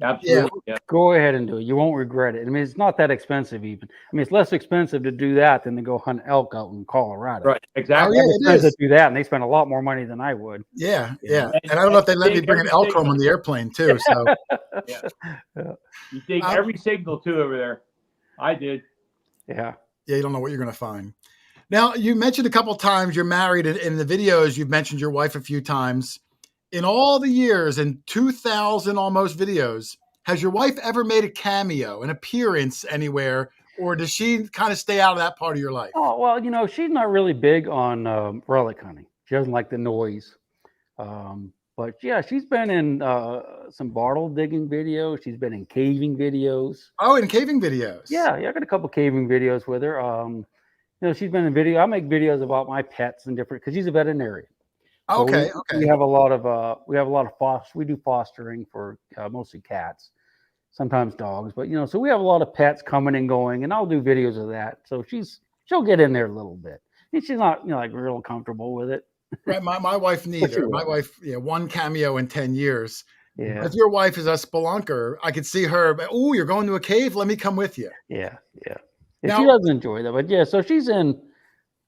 Absolutely. Yeah. Go ahead and do it. You won't regret it. I mean, it's not that expensive even. I mean, it's less expensive to do that than to go hunt elk out in Colorado. Right, exactly. It is. To do that, and they spend a lot more money than I would. Yeah. And I don't know if they let me bring an elk home on the airplane too. So you dig every signal too over there. I did. Yeah. You don't know what you're going to find. Now, you mentioned a couple of times you're married. In the videos, you've mentioned your wife a few times. In all the years, in 2,000 almost videos, has your wife ever made a cameo, an appearance anywhere, or does she kind of stay out of that part of your life? Oh, well, she's not really big on relic hunting. She doesn't like the noise. But yeah, she's been in some bartle digging videos. She's been in caving videos. Oh, in caving videos. Yeah, I got a couple caving videos with her. She's been in video. I make videos about my pets and different, because she's a veterinarian. So okay. We have a lot of we do fostering for mostly cats, sometimes dogs, but so we have a lot of pets coming and going, and I'll do videos of that. So she'll get in there a little bit. And she's not like real comfortable with it. Right, my wife neither. My wife, one cameo in 10 years. Yeah. If your wife is a spelunker, I could see her. Oh, you're going to a cave? Let me come with you. Yeah. Now, she doesn't enjoy that, but yeah. So she's in,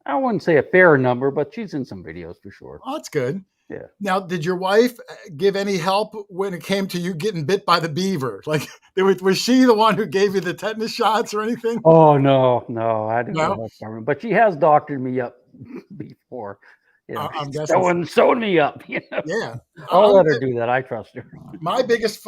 I wouldn't say a fair number, but she's in some videos for sure. Oh, that's good. Yeah. Now, did your wife give any help when it came to you getting bit by the beaver? Like, was she the one who gave you the tetanus shots or anything? Oh, no, I didn't know that, but she has doctored me up before. I'm guessing sewing me up. Yeah, I'll let her do that. I trust her. My biggest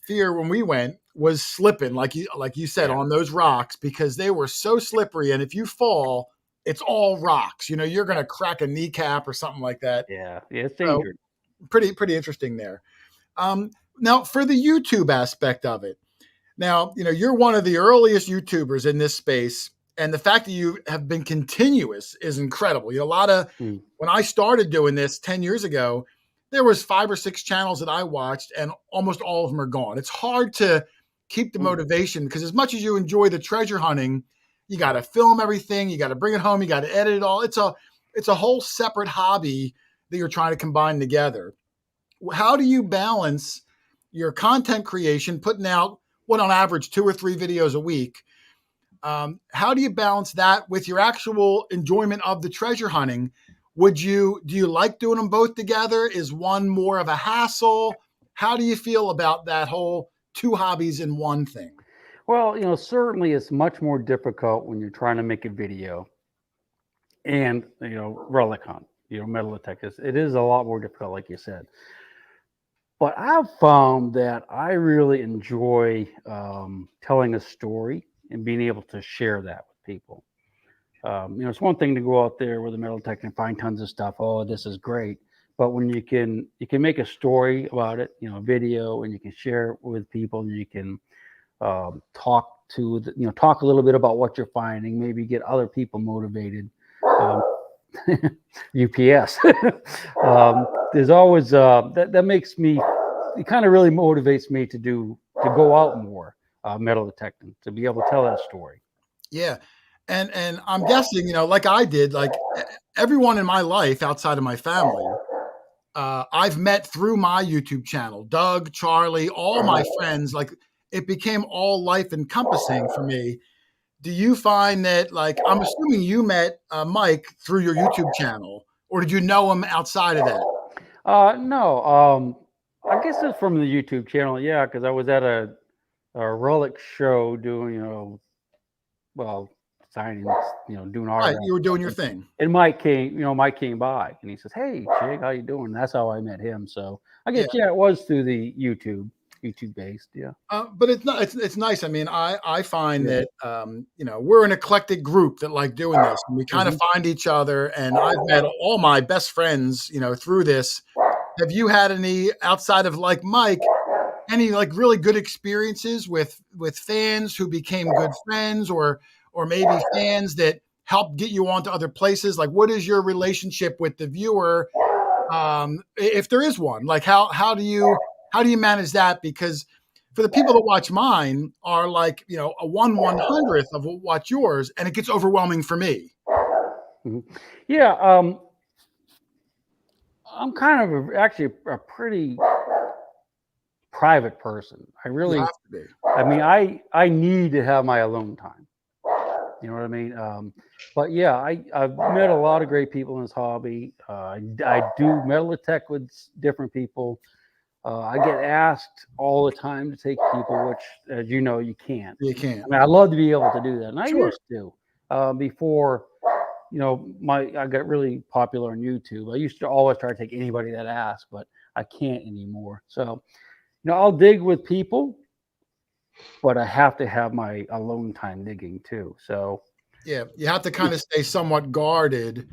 fear when we went was slipping, like you said, on those rocks, because they were so slippery, and if you fall, it's all rocks. You're going to crack a kneecap or something like that. Yeah, it's dangerous. So, pretty interesting there. Now, for the YouTube aspect of it, now you're one of the earliest YouTubers in this space. And the fact that you have been continuous is incredible. When I started doing this 10 years ago, there was 5 or 6 channels that I watched, and almost all of them are gone. It's hard to keep the motivation, because as much as you enjoy the treasure hunting, you got to film everything. You got to bring it home. You got to edit it all. It's a whole separate hobby that you're trying to combine together. How do you balance your content creation, putting out on average 2 or 3 videos a week? How do you balance that with your actual enjoyment of the treasure hunting? Do you like doing them both together? Is one more of a hassle? How do you feel about that whole 2 hobbies in one thing? Well, certainly it's much more difficult when you're trying to make a video and, relic hunt, metal detectors. It is a lot more difficult, like you said. But I've found that I really enjoy telling a story and being able to share that with people. It's one thing to go out there with a metal detector and find tons of stuff. Oh, this is great. But when you can make a story about it, video, and you can share it with people, and you can talk a little bit about what you're finding, maybe get other people motivated. UPS. There's always that makes me. It kind of really motivates me to go out more metal detecting, to be able to tell that story. Yeah. And I'm guessing, like I did, like everyone in my life outside of my family, I've met through my YouTube channel. Doug, Charlie, all my friends, like it became all life encompassing for me. Do you find that, like, I'm assuming you met Mike through your YouTube channel, or did you know him outside of that? No. I guess it's from the YouTube channel. Yeah, because I was at a relic show doing, signings, doing art. Right, you were doing your thing. And Mike came by and he says, "Hey, Jake, how you doing?" And that's how I met him. So I guess it was through the YouTube based. Yeah. But it's not. It's nice. I mean, I find that we're an eclectic group that like doing this, and we kind of find each other. And I've met all my best friends, through this. Have you had any, outside of like Mike, any like really good experiences with fans who became good friends, or maybe fans that helped get you onto other places? Like, what is your relationship with the viewer, if there is one? Like, how do you manage that? Because for the people that watch mine are like, a 1/100th of what watch yours, and it gets overwhelming for me. Yeah. I'm kind of actually a pretty private person. I really, have to be. I mean, I need to have my alone time. You know what I mean? But yeah, I've met a lot of great people in this hobby. I do metal detect with different people. I get asked all the time to take people, which, as you know, you can't. You can't. I mean, I'd love to be able to do that, and I Sure. used to before. I got really popular on YouTube. I used to always try to take anybody that asked, but I can't anymore. So, I'll dig with people, but I have to have my alone time digging too. So, yeah, you have to kind of stay somewhat guarded.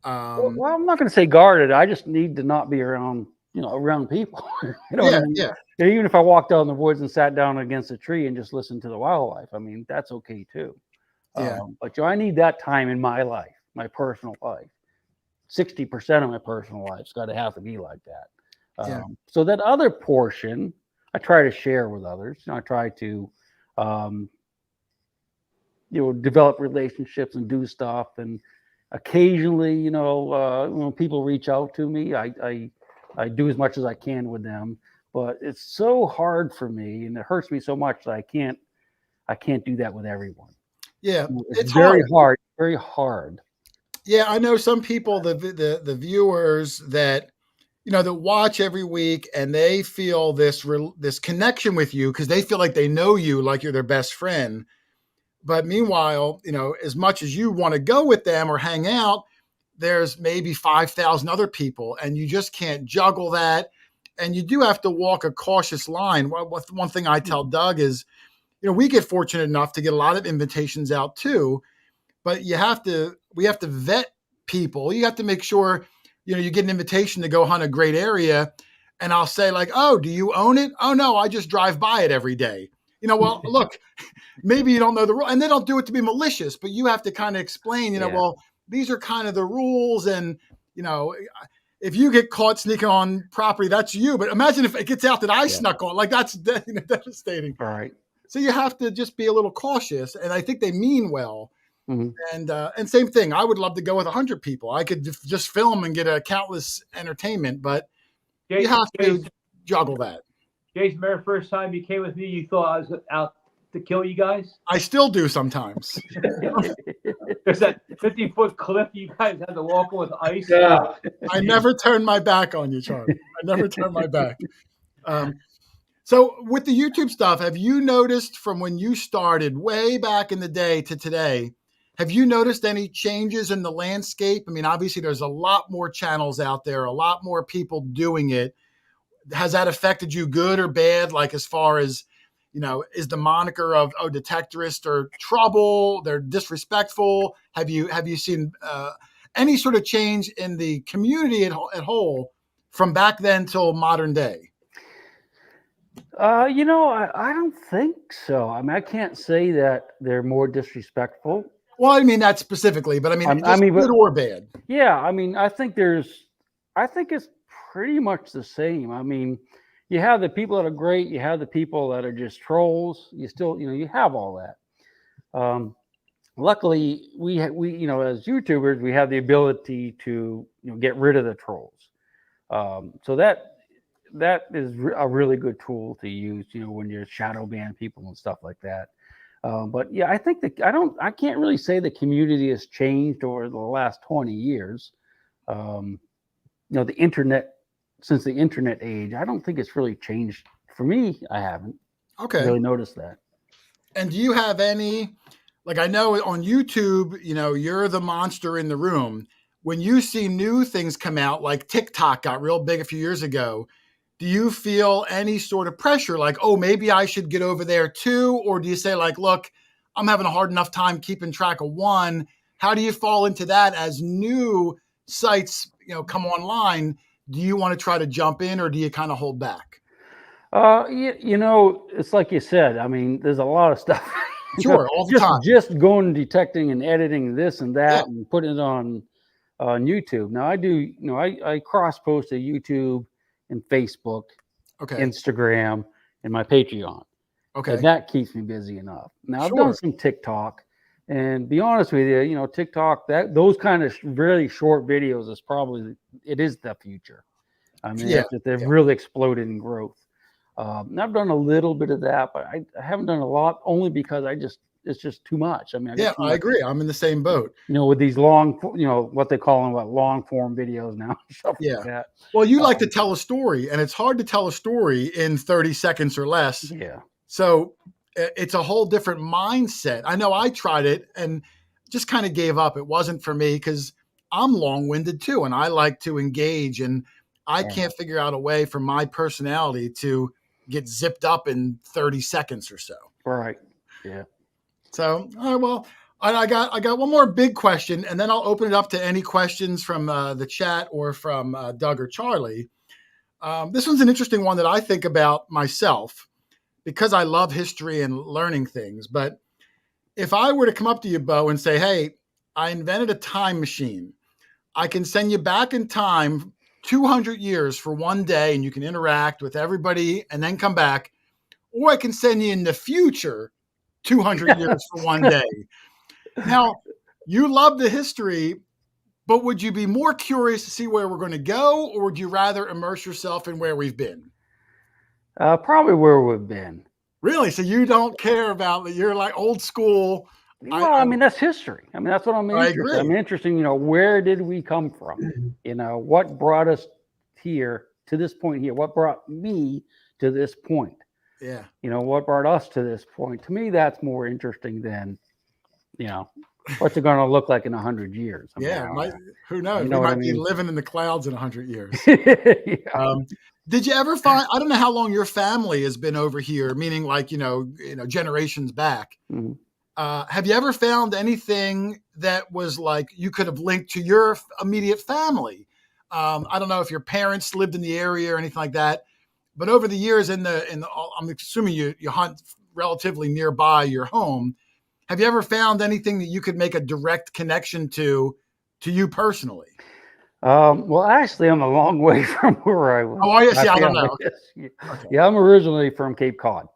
Well, I'm not going to say guarded. I just need to not be around, around people. What I mean? Yeah. Even if I walked out in the woods and sat down against a tree and just listened to the wildlife, I mean, that's okay too. Yeah. But I need that time in my life, my personal life. 60% of my personal life's got to have to be like that. So that other portion, I try to share with others. I try to, develop relationships and do stuff. And occasionally, when people reach out to me, I do as much as I can with them. But it's so hard for me, and it hurts me so much that I can't do that with everyone. Yeah, it's very hard. Very hard. Yeah, I know some people, the viewers that that watch every week, and they feel this connection with you because they feel like they know you, like you're their best friend. But meanwhile, as much as you want to go with them or hang out, there's maybe 5,000 other people, and you just can't juggle that. And you do have to walk a cautious line. One thing I tell Doug is, we get fortunate enough to get a lot of invitations out too, but we have to vet people. You have to make sure, you get an invitation to go hunt a great area. And I'll say like, "Oh, do you own it?" "Oh, no, I just drive by it every day." Well, look, maybe you don't know the rule, and they don't do it to be malicious, but you have to kind of explain, well, these are kind of the rules. And, if you get caught sneaking on property, that's you. But imagine if it gets out that I snuck on, like that's devastating. All right. So you have to just be a little cautious. And I think they mean well. Mm-hmm. And same thing. I would love to go with 100 people. I could just film and get a countless entertainment, but you have to juggle that. Jason, remember the first time you came with me, you thought I was out to kill you guys? I still do sometimes. There's that 50-foot cliff you guys had to walk on with ice. Yeah. I never turned my back on you, Charlie. I never turned my back. So with the YouTube stuff, have you noticed from when you started way back in the day to today, have you noticed any changes in the landscape? I mean, obviously there's a lot more channels out there, a lot more people doing it. Has that affected you good or bad? Like as far as, is the moniker of detectorist or trouble? They're disrespectful. Have you seen any sort of change in the community at whole from back then till modern day? I don't think so. I mean, I can't say that they're more disrespectful. Well, I mean that specifically, but I mean, just good or bad. Yeah, I mean, I think it's pretty much the same. I mean, you have the people that are great, you have the people that are just trolls. You still, you have all that. Luckily, we as YouTubers, we have the ability to get rid of the trolls. So that is a really good tool to use, when you're shadow ban people and stuff like that. But yeah, I think I can't really say the community has changed over the last 20 years. The internet, since the internet age, I don't think it's really changed for me. I haven't really noticed that. And do you have any, like, I know on YouTube, you're the monster in the room. When you see new things come out, like TikTok got real big a few years ago, do you feel any sort of pressure? Like, oh, maybe I should get over there too? Or do you say like, look, I'm having a hard enough time keeping track of one. How do you fall into that as new sites, come online? Do you want to try to jump in or do you kind of hold back? It's like you said, I mean, there's a lot of stuff. Sure, all the time. Just going and detecting and editing this and that and putting it on YouTube. Now I do, I cross post to YouTube and Facebook, Instagram, and my Patreon. Okay. And that keeps me busy enough. Now I've done some TikTok, and be honest with you, TikTok, those kind of really short videos is the future. I mean, they've really exploded in growth. And I've done a little bit of that, but I haven't done a lot, only because it's just too much. I mean, I agree. I'm in the same boat. With these long, what they call them, long form videos now. Stuff like that. Well, you like to tell a story, and it's hard to tell a story in 30 seconds or less. Yeah. So it's a whole different mindset. I know I tried it and just kind of gave up. It wasn't for me because I'm long-winded too, and I like to engage, and I can't figure out a way for my personality to get zipped up in 30 seconds or so. Right. Yeah. So, all right, well, I got one more big question, and then I'll open it up to any questions from the chat or from Doug or Charlie. This one's an interesting one that I think about myself because I love history and learning things. But if I were to come up to you, Beau, and say, hey, I invented a time machine. I can send you back in time 200 years for one day, and you can interact with everybody and then come back. Or I can send you in the future 200 years for one day. Now, you love the history, but would you be more curious to see where we're going to go, or would you rather immerse yourself in where we've been? Probably where we've been. Really? So you don't care about that? You're like old school. Well, I mean, that's history. I mean, that's what I'm interested in. I'm interested, where did we come from? What brought us here to this point here? What brought me to this point? Yeah. What brought us to this point? To me, that's more interesting than, what's it going to look like in 100 years? I mean, who knows? We might be living in the clouds in 100 years. Did you ever find, I don't know how long your family has been over here, meaning like, generations back. Mm-hmm. Have you ever found anything that was like you could have linked to your immediate family? I don't know if your parents lived in the area or anything like that, but over the years I'm assuming you hunt relatively nearby your home. Have you ever found anything that you could make a direct connection to you personally? Well, actually, I'm a long way from where I was. Oh, are you? See, I don't know. Yeah, I'm originally from Cape Cod.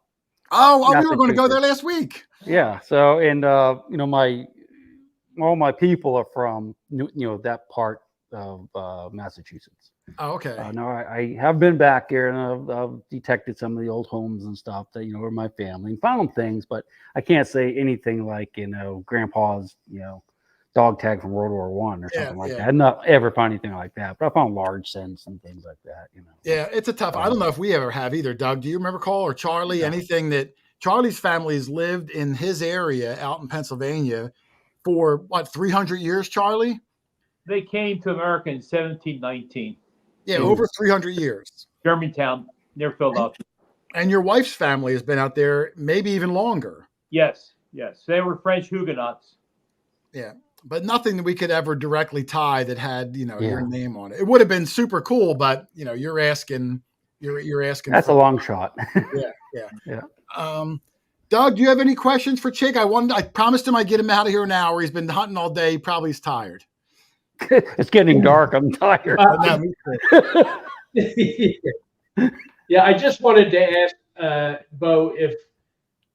Oh, we were going to go there last week. Yeah. So, and all my people are from that part of Massachusetts. Oh, okay. No, I have been back here, and I've detected some of the old homes and stuff that were my family and found things, but I can't say anything like Grandpa's dog tag from World War I or something like yeah. that. I'd not ever found anything like that, but I found large scents and things like that. Yeah, it's a tough. I don't know if we ever have either. Doug, do you remember, Cole or Charlie? No. Anything that Charlie's family's lived in his area out in Pennsylvania for what, 300 years, Charlie? They came to America in 1719. Yeah, over 300 years. Germantown, near Philadelphia. And your wife's family has been out there maybe even longer. Yes. They were French Huguenots. Yeah, but nothing that we could ever directly tie that had, your name on it. It would have been super cool, but you're asking. That's a long shot. Yeah. Doug, do you have any questions for Chig? I promised him I'd get him out of here an hour. He's been hunting all day. Probably he's tired. It's getting dark. I'm tired. Yeah, I just wanted to ask Beau if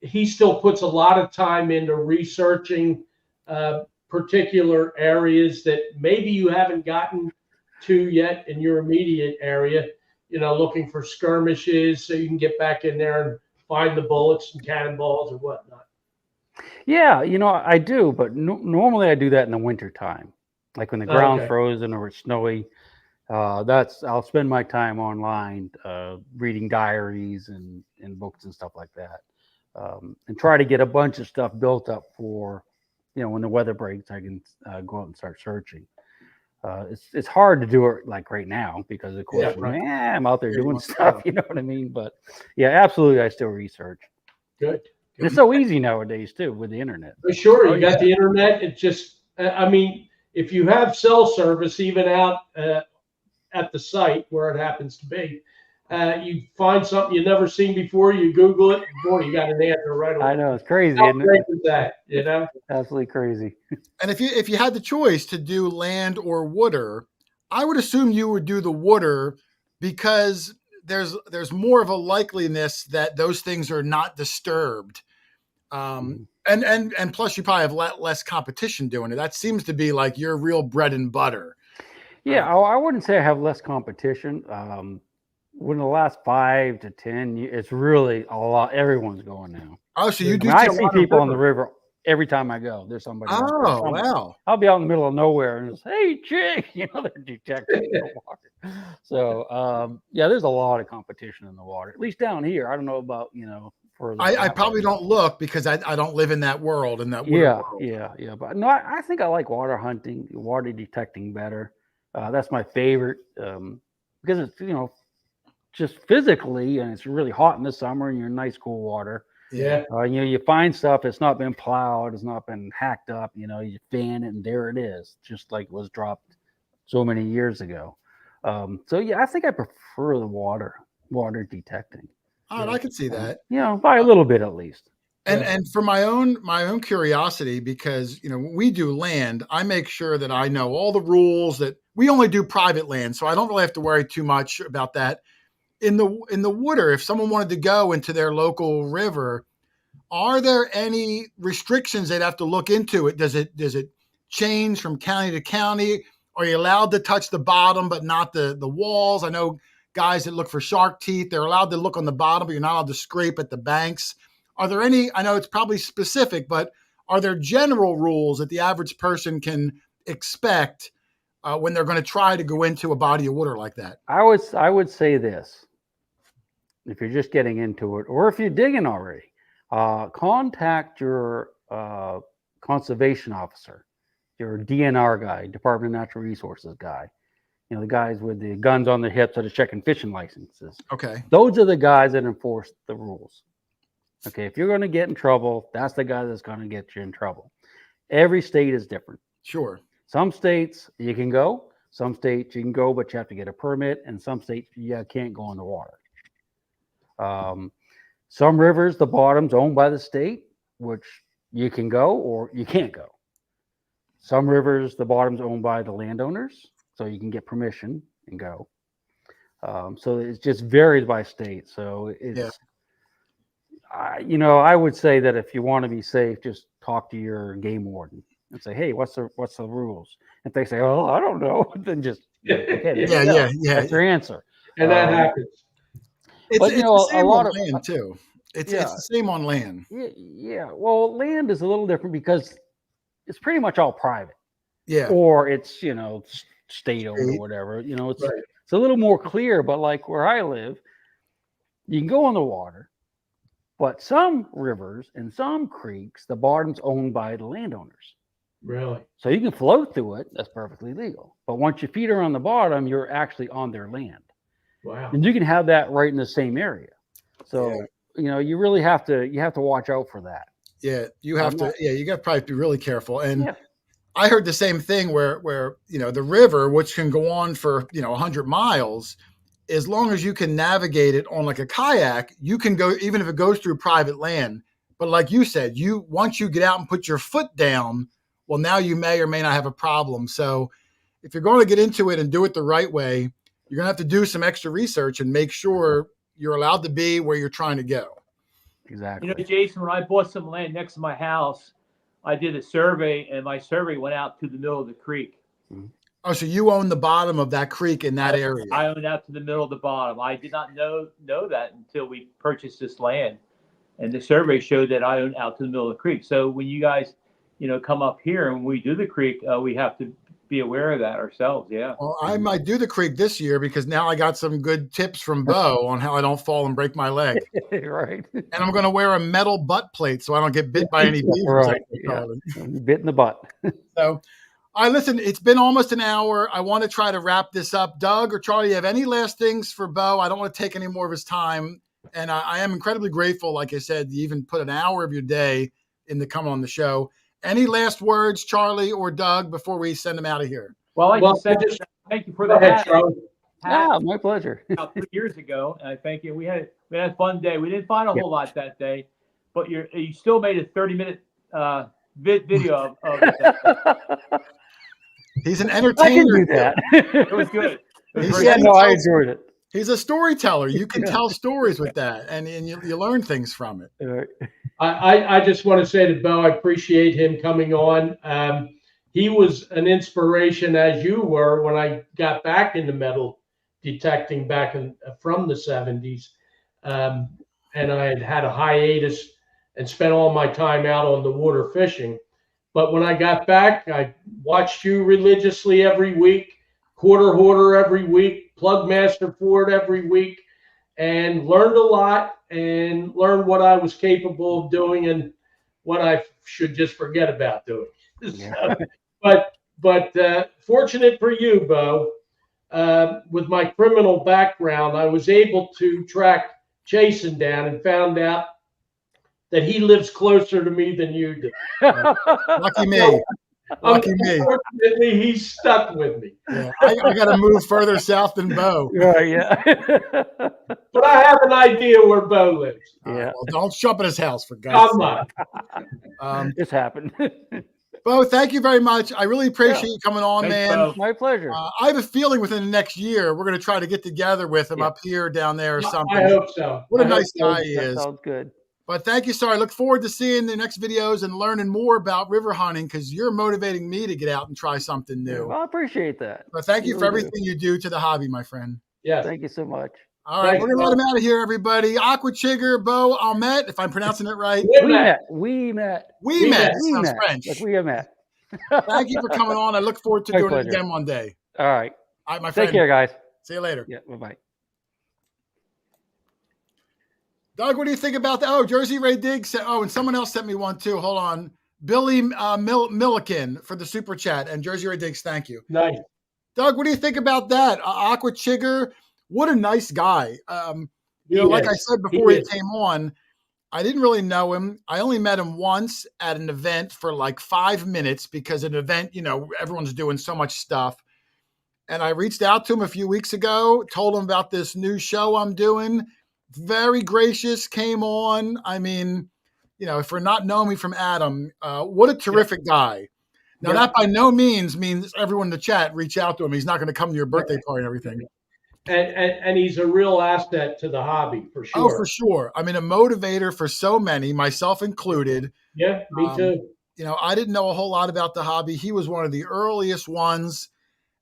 he still puts a lot of time into researching particular areas that maybe you haven't gotten to yet in your immediate area, looking for skirmishes so you can get back in there and find the bullets and cannonballs and whatnot. Yeah, I do, but normally I do that in the winter time, like when the ground's frozen or it's snowy. I'll spend my time online reading diaries and books and stuff like that, and try to get a bunch of stuff built up for, when the weather breaks, I can go out and start searching. It's hard to do it like right now because of course I'm out there doing stuff, you know what I mean? But yeah, absolutely, I still research. Good. It's so easy nowadays too with the internet. For sure, you got the internet. It just, if you have cell service, even out at the site where it happens to be, you find something you've never seen before, you Google it, boy, you got an answer right away. I know, it's crazy. How great is that, Absolutely crazy. And if you had the choice to do land or water, I would assume you would do the water because there's more of a likeliness that those things are not disturbed. And plus you probably have less competition doing it. That seems to be like your real bread and butter. Yeah, I wouldn't say I have less competition. Within the last 5 to 10 years, it's really a lot. Everyone's going now. Oh, so you do? I see people on the river every time I go. There's somebody. Oh, wow! I'll be out in the middle of nowhere and it's, hey, Chick, they're detecting the water. So there's a lot of competition in the water. At least down here. I don't know about further. I probably don't look because I don't live in that world. Yeah. But no, I think I like water hunting, water detecting better. That's my favorite because it's just physically, and it's really hot in the summer, and you're in nice cool water. Yeah. You find stuff that's not been plowed, it's not been hacked up. You fan it, and there it is, just like it was dropped so many years ago. I think I prefer the water detecting. Oh, I can see that. By a little bit at least. And for my own curiosity, because when we do land, I make sure that I know all the rules. That we only do private land, so I don't really have to worry too much about that. In the water, if someone wanted to go into their local river, are there any restrictions they'd have to look into it? Does it change from county to county? Are you allowed to touch the bottom but not the walls? I know guys that look for shark teeth, they're allowed to look on the bottom, but you're not allowed to scrape at the banks. Are there any, I know it's probably specific, but are there general rules that the average person can expect when they're going to try to go into a body of water like that? I would say this. If you're just getting into it, or if you're digging already, contact your conservation officer, your DNR guy, Department of Natural Resources guy. The guys with the guns on their hips that are checking fishing licenses. Okay. Those are the guys that enforce the rules. Okay, if you're going to get in trouble, that's the guy that's going to get you in trouble. Every state is different. Sure. Some states you can go. Some states you can go, but you have to get a permit. And some states you can't go in the water. Some rivers, the bottom's owned by the state, which you can go or you can't go. Some rivers, the bottom's owned by the landowners, so you can get permission and go. So it just varies by state. So it's, I would say that if you want to be safe, just talk to your game warden and say, hey, what's the rules? If they say, oh, I don't know, then just, okay, that's your answer. And that happens. It's the same on land too. It's the same on land. Yeah. Well, land is a little different because it's pretty much all private. Yeah. or it's, state owned or whatever. It's a little more clear. But like where I live, you can go on the water, but some rivers and some creeks, the bottom's owned by the landowners. Really? So you can float through it. That's perfectly legal. But once your feet are on the bottom, you're actually on their land. Wow. And you can have that right in the same area. So, you really have to watch out for that. Yeah. You have to, you got to probably be really careful. And I heard the same thing where, the river, which can go on for, 100 miles, as long as you can navigate it on like a kayak, you can go, even if it goes through private land. But like you said, once you get out and put your foot down, well, now you may or may not have a problem. So if you're going to get into it and do it the right way, you're going to have to do some extra research and make sure you're allowed to be where you're trying to go. Exactly. Jason, when I bought some land next to my house, I did a survey, and my survey went out to the middle of the creek. Oh, so you own the bottom of that creek in that area? I own out to the middle of the bottom. I did not know that until we purchased this land, and the survey showed that I own out to the middle of the creek. So when you guys, come up here and we do the creek, we have to be aware of that ourselves. Yeah. Well, I might do the creek this year because now I got some good tips from Beau on how I don't fall and break my leg. Right. And I'm going to wear a metal butt plate so I don't get bit by any beavers. Right. Bit in the butt. So, listen, it's been almost an hour. I want to try to wrap this up. Doug or Charlie, you have any last things for Beau? I don't want to take any more of his time. And I am incredibly grateful, like I said, you even put an hour of your day into coming on the show. Any last words, Charlie or Doug, before we send them out of here? Well, thank you for the hat. Yeah, my pleasure. About 2 years ago, and I thank you. We had a fun day. We didn't find a whole lot that day, but you still made a 30-minute video of it. He's an entertainer. I can do that. It was good. I enjoyed it. He's a storyteller. You can tell stories with that, and you learn things from it. I just want to say to Beau, I appreciate him coming on. He was an inspiration, as you were, when I got back into metal detecting back from the 70s. And I had a hiatus and spent all my time out on the water fishing. But when I got back, I watched you religiously every week, quarter hoarder every week, plug master for it every week, and learned a lot and learned what I was capable of doing and what I should just forget about doing. Yeah. But fortunate for you, Beau, with my criminal background, I was able to track Jason down and found out that he lives closer to me than you do. Lucky me. Lucky me. Unfortunately, he's stuck with me. Yeah, I got to move further south than Beau. Yeah. But I have an idea where Beau lives. Yeah. Well, don't show up at his house, for God's sake. This happened. Beau, thank you very much. I really appreciate you coming on, Thanks, man. Beau. My pleasure. I have a feeling within the next year, we're going to try to get together with him up here, down there, or something. I hope so. What a nice guy he That is. sounds good. But thank you, sir. I look forward to seeing the next videos and learning more about river hunting because you're motivating me to get out and try something new. Well, I appreciate that. But thank you for everything you do to the hobby, my friend. Yes. Thank you so much. All right, Thanks, we're going to let Beau. him out of here, everybody. Aquachigger, Beau Almet, if I'm pronouncing it right. We met. Sounds French. Like we have met. Thank you for coming on. I look forward to My doing pleasure. it again one day. All right. All right, my friend. Take care, guys. See you later. Yeah. Bye-bye. Doug, what do you think about that? Oh, Jersey Ray Diggs. And someone else sent me one too. Hold on. Billy Milliken for the super chat. And Jersey Ray Diggs, thank you. Nice. Doug, what do you think about that? Aquachigger, what a nice guy. Like I said before he came on, I didn't really know him. I only met him once at an event for like 5 minutes because an event, everyone's doing so much stuff. And I reached out to him a few weeks ago, told him about this new show I'm doing. Very gracious, came on. I mean, if we're not knowing me from Adam, what a terrific guy. Now, that by no means means everyone in the chat reach out to him. He's not going to come to your birthday party and everything. And he's a real asset to the hobby, for sure. Oh, for sure. I mean, a motivator for so many, myself included. Yeah, me too. I didn't know a whole lot about the hobby. He was one of the earliest ones.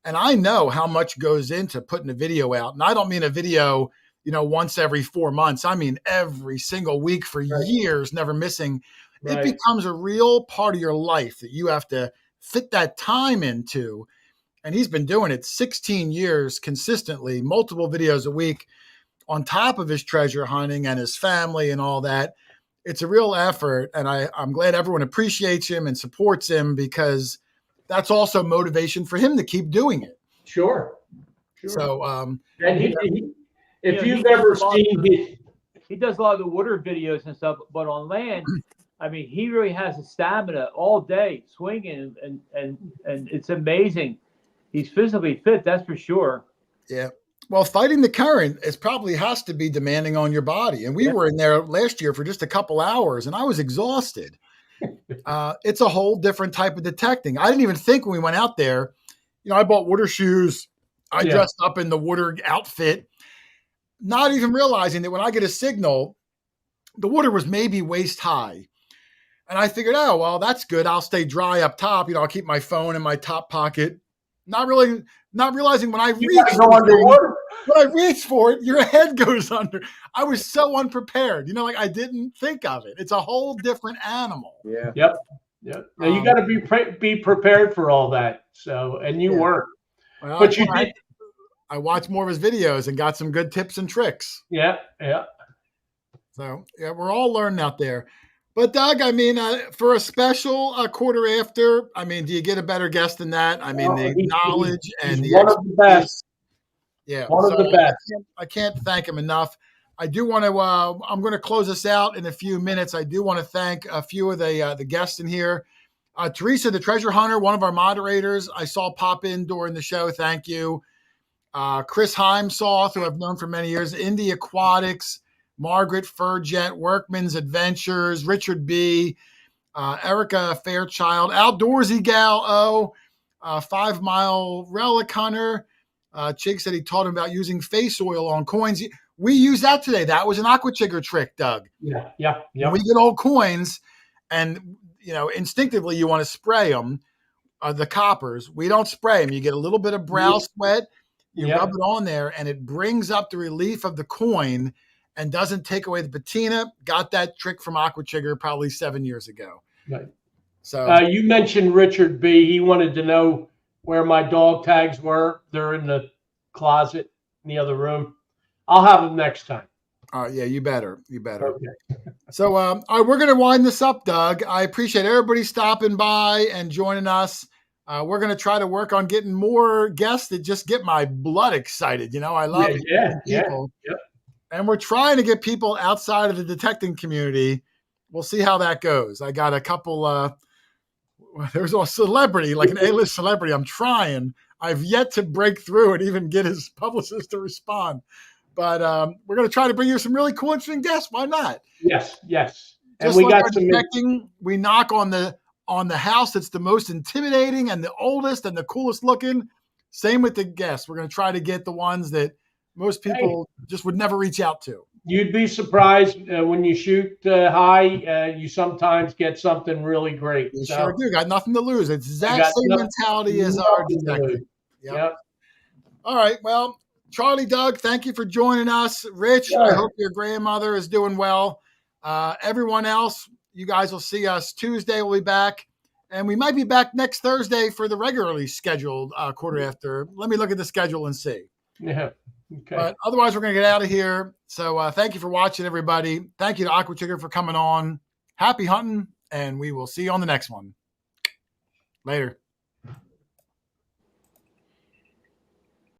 And I know how much goes into putting a video out. And I don't mean a video, once every 4 months. I mean, every single week for years, never missing. Right. It becomes a real part of your life that you have to fit that time into. And he's been doing it 16 years consistently, multiple videos a week on top of his treasure hunting and his family and all that. It's a real effort. And I'm glad everyone appreciates him and supports him, because that's also motivation for him to keep doing it. Sure. So, and if you've ever seen he does a lot of the water videos and stuff, but on land, I mean, he really has the stamina all day swinging, and it's amazing. He's physically fit, that's for sure. Yeah. Well, fighting the current, it probably has to be demanding on your body. And we were in there last year for just a couple hours, and I was exhausted. It's a whole different type of detecting. I didn't even think when we went out there, I bought water shoes. I dressed up in the water outfit, not even realizing that when I get a signal, the water was maybe waist high. And I figured, oh, well, that's good. I'll stay dry up top. I'll keep my phone in my top pocket. Not realizing when I reach for it, your head goes under. I was so unprepared. I didn't think of it. It's a whole different animal. Yeah. Yep. Now you got to be prepared for all that. So, and you were. Well, but you did. I watched more of his videos and got some good tips and tricks. Yeah. So, we're all learning out there. But Doug, I mean, for a special quarter after, I mean, do you get a better guest than that? I mean, the knowledge and the one of the best. Yeah, one of the best. I can't thank him enough. I do want to. I'm going to close this out in a few minutes. I do want to thank a few of the guests in here. Teresa, the treasure hunter, one of our moderators, I saw pop in during the show. Thank you. Chris Heimsoth, who I've known for many years, Indie Aquatics, Margaret Furjet, Workman's Adventures, Richard B., Erica Fairchild, Outdoorsy Gal 5 Mile Relic Hunter. Chig said he taught him about using face oil on coins. We used that today. That was an Aquachigger trick, Doug. Yeah. When we get old coins, and instinctively you want to spray them, the coppers. We don't spray them. You get a little bit of brow sweat. You rub it on there, and it brings up the relief of the coin and doesn't take away the patina. Got that trick from Aquachigger probably 7 years ago. Right. So you mentioned Richard B. He wanted to know where my dog tags were. They're in the closet in the other room. I'll have them next time. Yeah, you better. Okay. So we're going to wind this up, Doug. I appreciate everybody stopping by and joining us. We're going to try to work on getting more guests that just get my blood excited. I love people. Yeah. And we're trying to get people outside of the detecting community. We'll see how that goes. I got a couple. There's a celebrity, like an A-list celebrity. I'm trying. I've yet to break through and even get his publicist to respond. But we're going to try to bring you some really cool, interesting guests. Why not? Yes. And Just we like got some detecting. We knock on the house that's the most intimidating and the oldest and the coolest looking. Same with the guests. We're going to try to get the ones that most people just would never reach out to. You'd be surprised when you shoot high, you sometimes get something really great. You sure do. Got nothing to lose. It's exact same mentality as our detective. Yep. All right. Well, Charlie, Doug, thank you for joining us. Rich, Sure. I hope your grandmother is doing well. Everyone else, you guys will see us Tuesday. We'll be back. And we might be back next Thursday for the regularly scheduled quarter after. Let me look at the schedule and see. Yeah. Okay. But otherwise, we're going to get out of here. So thank you for watching, everybody. Thank you to Aquachigger for coming on. Happy hunting, and we will see you on the next one. Later.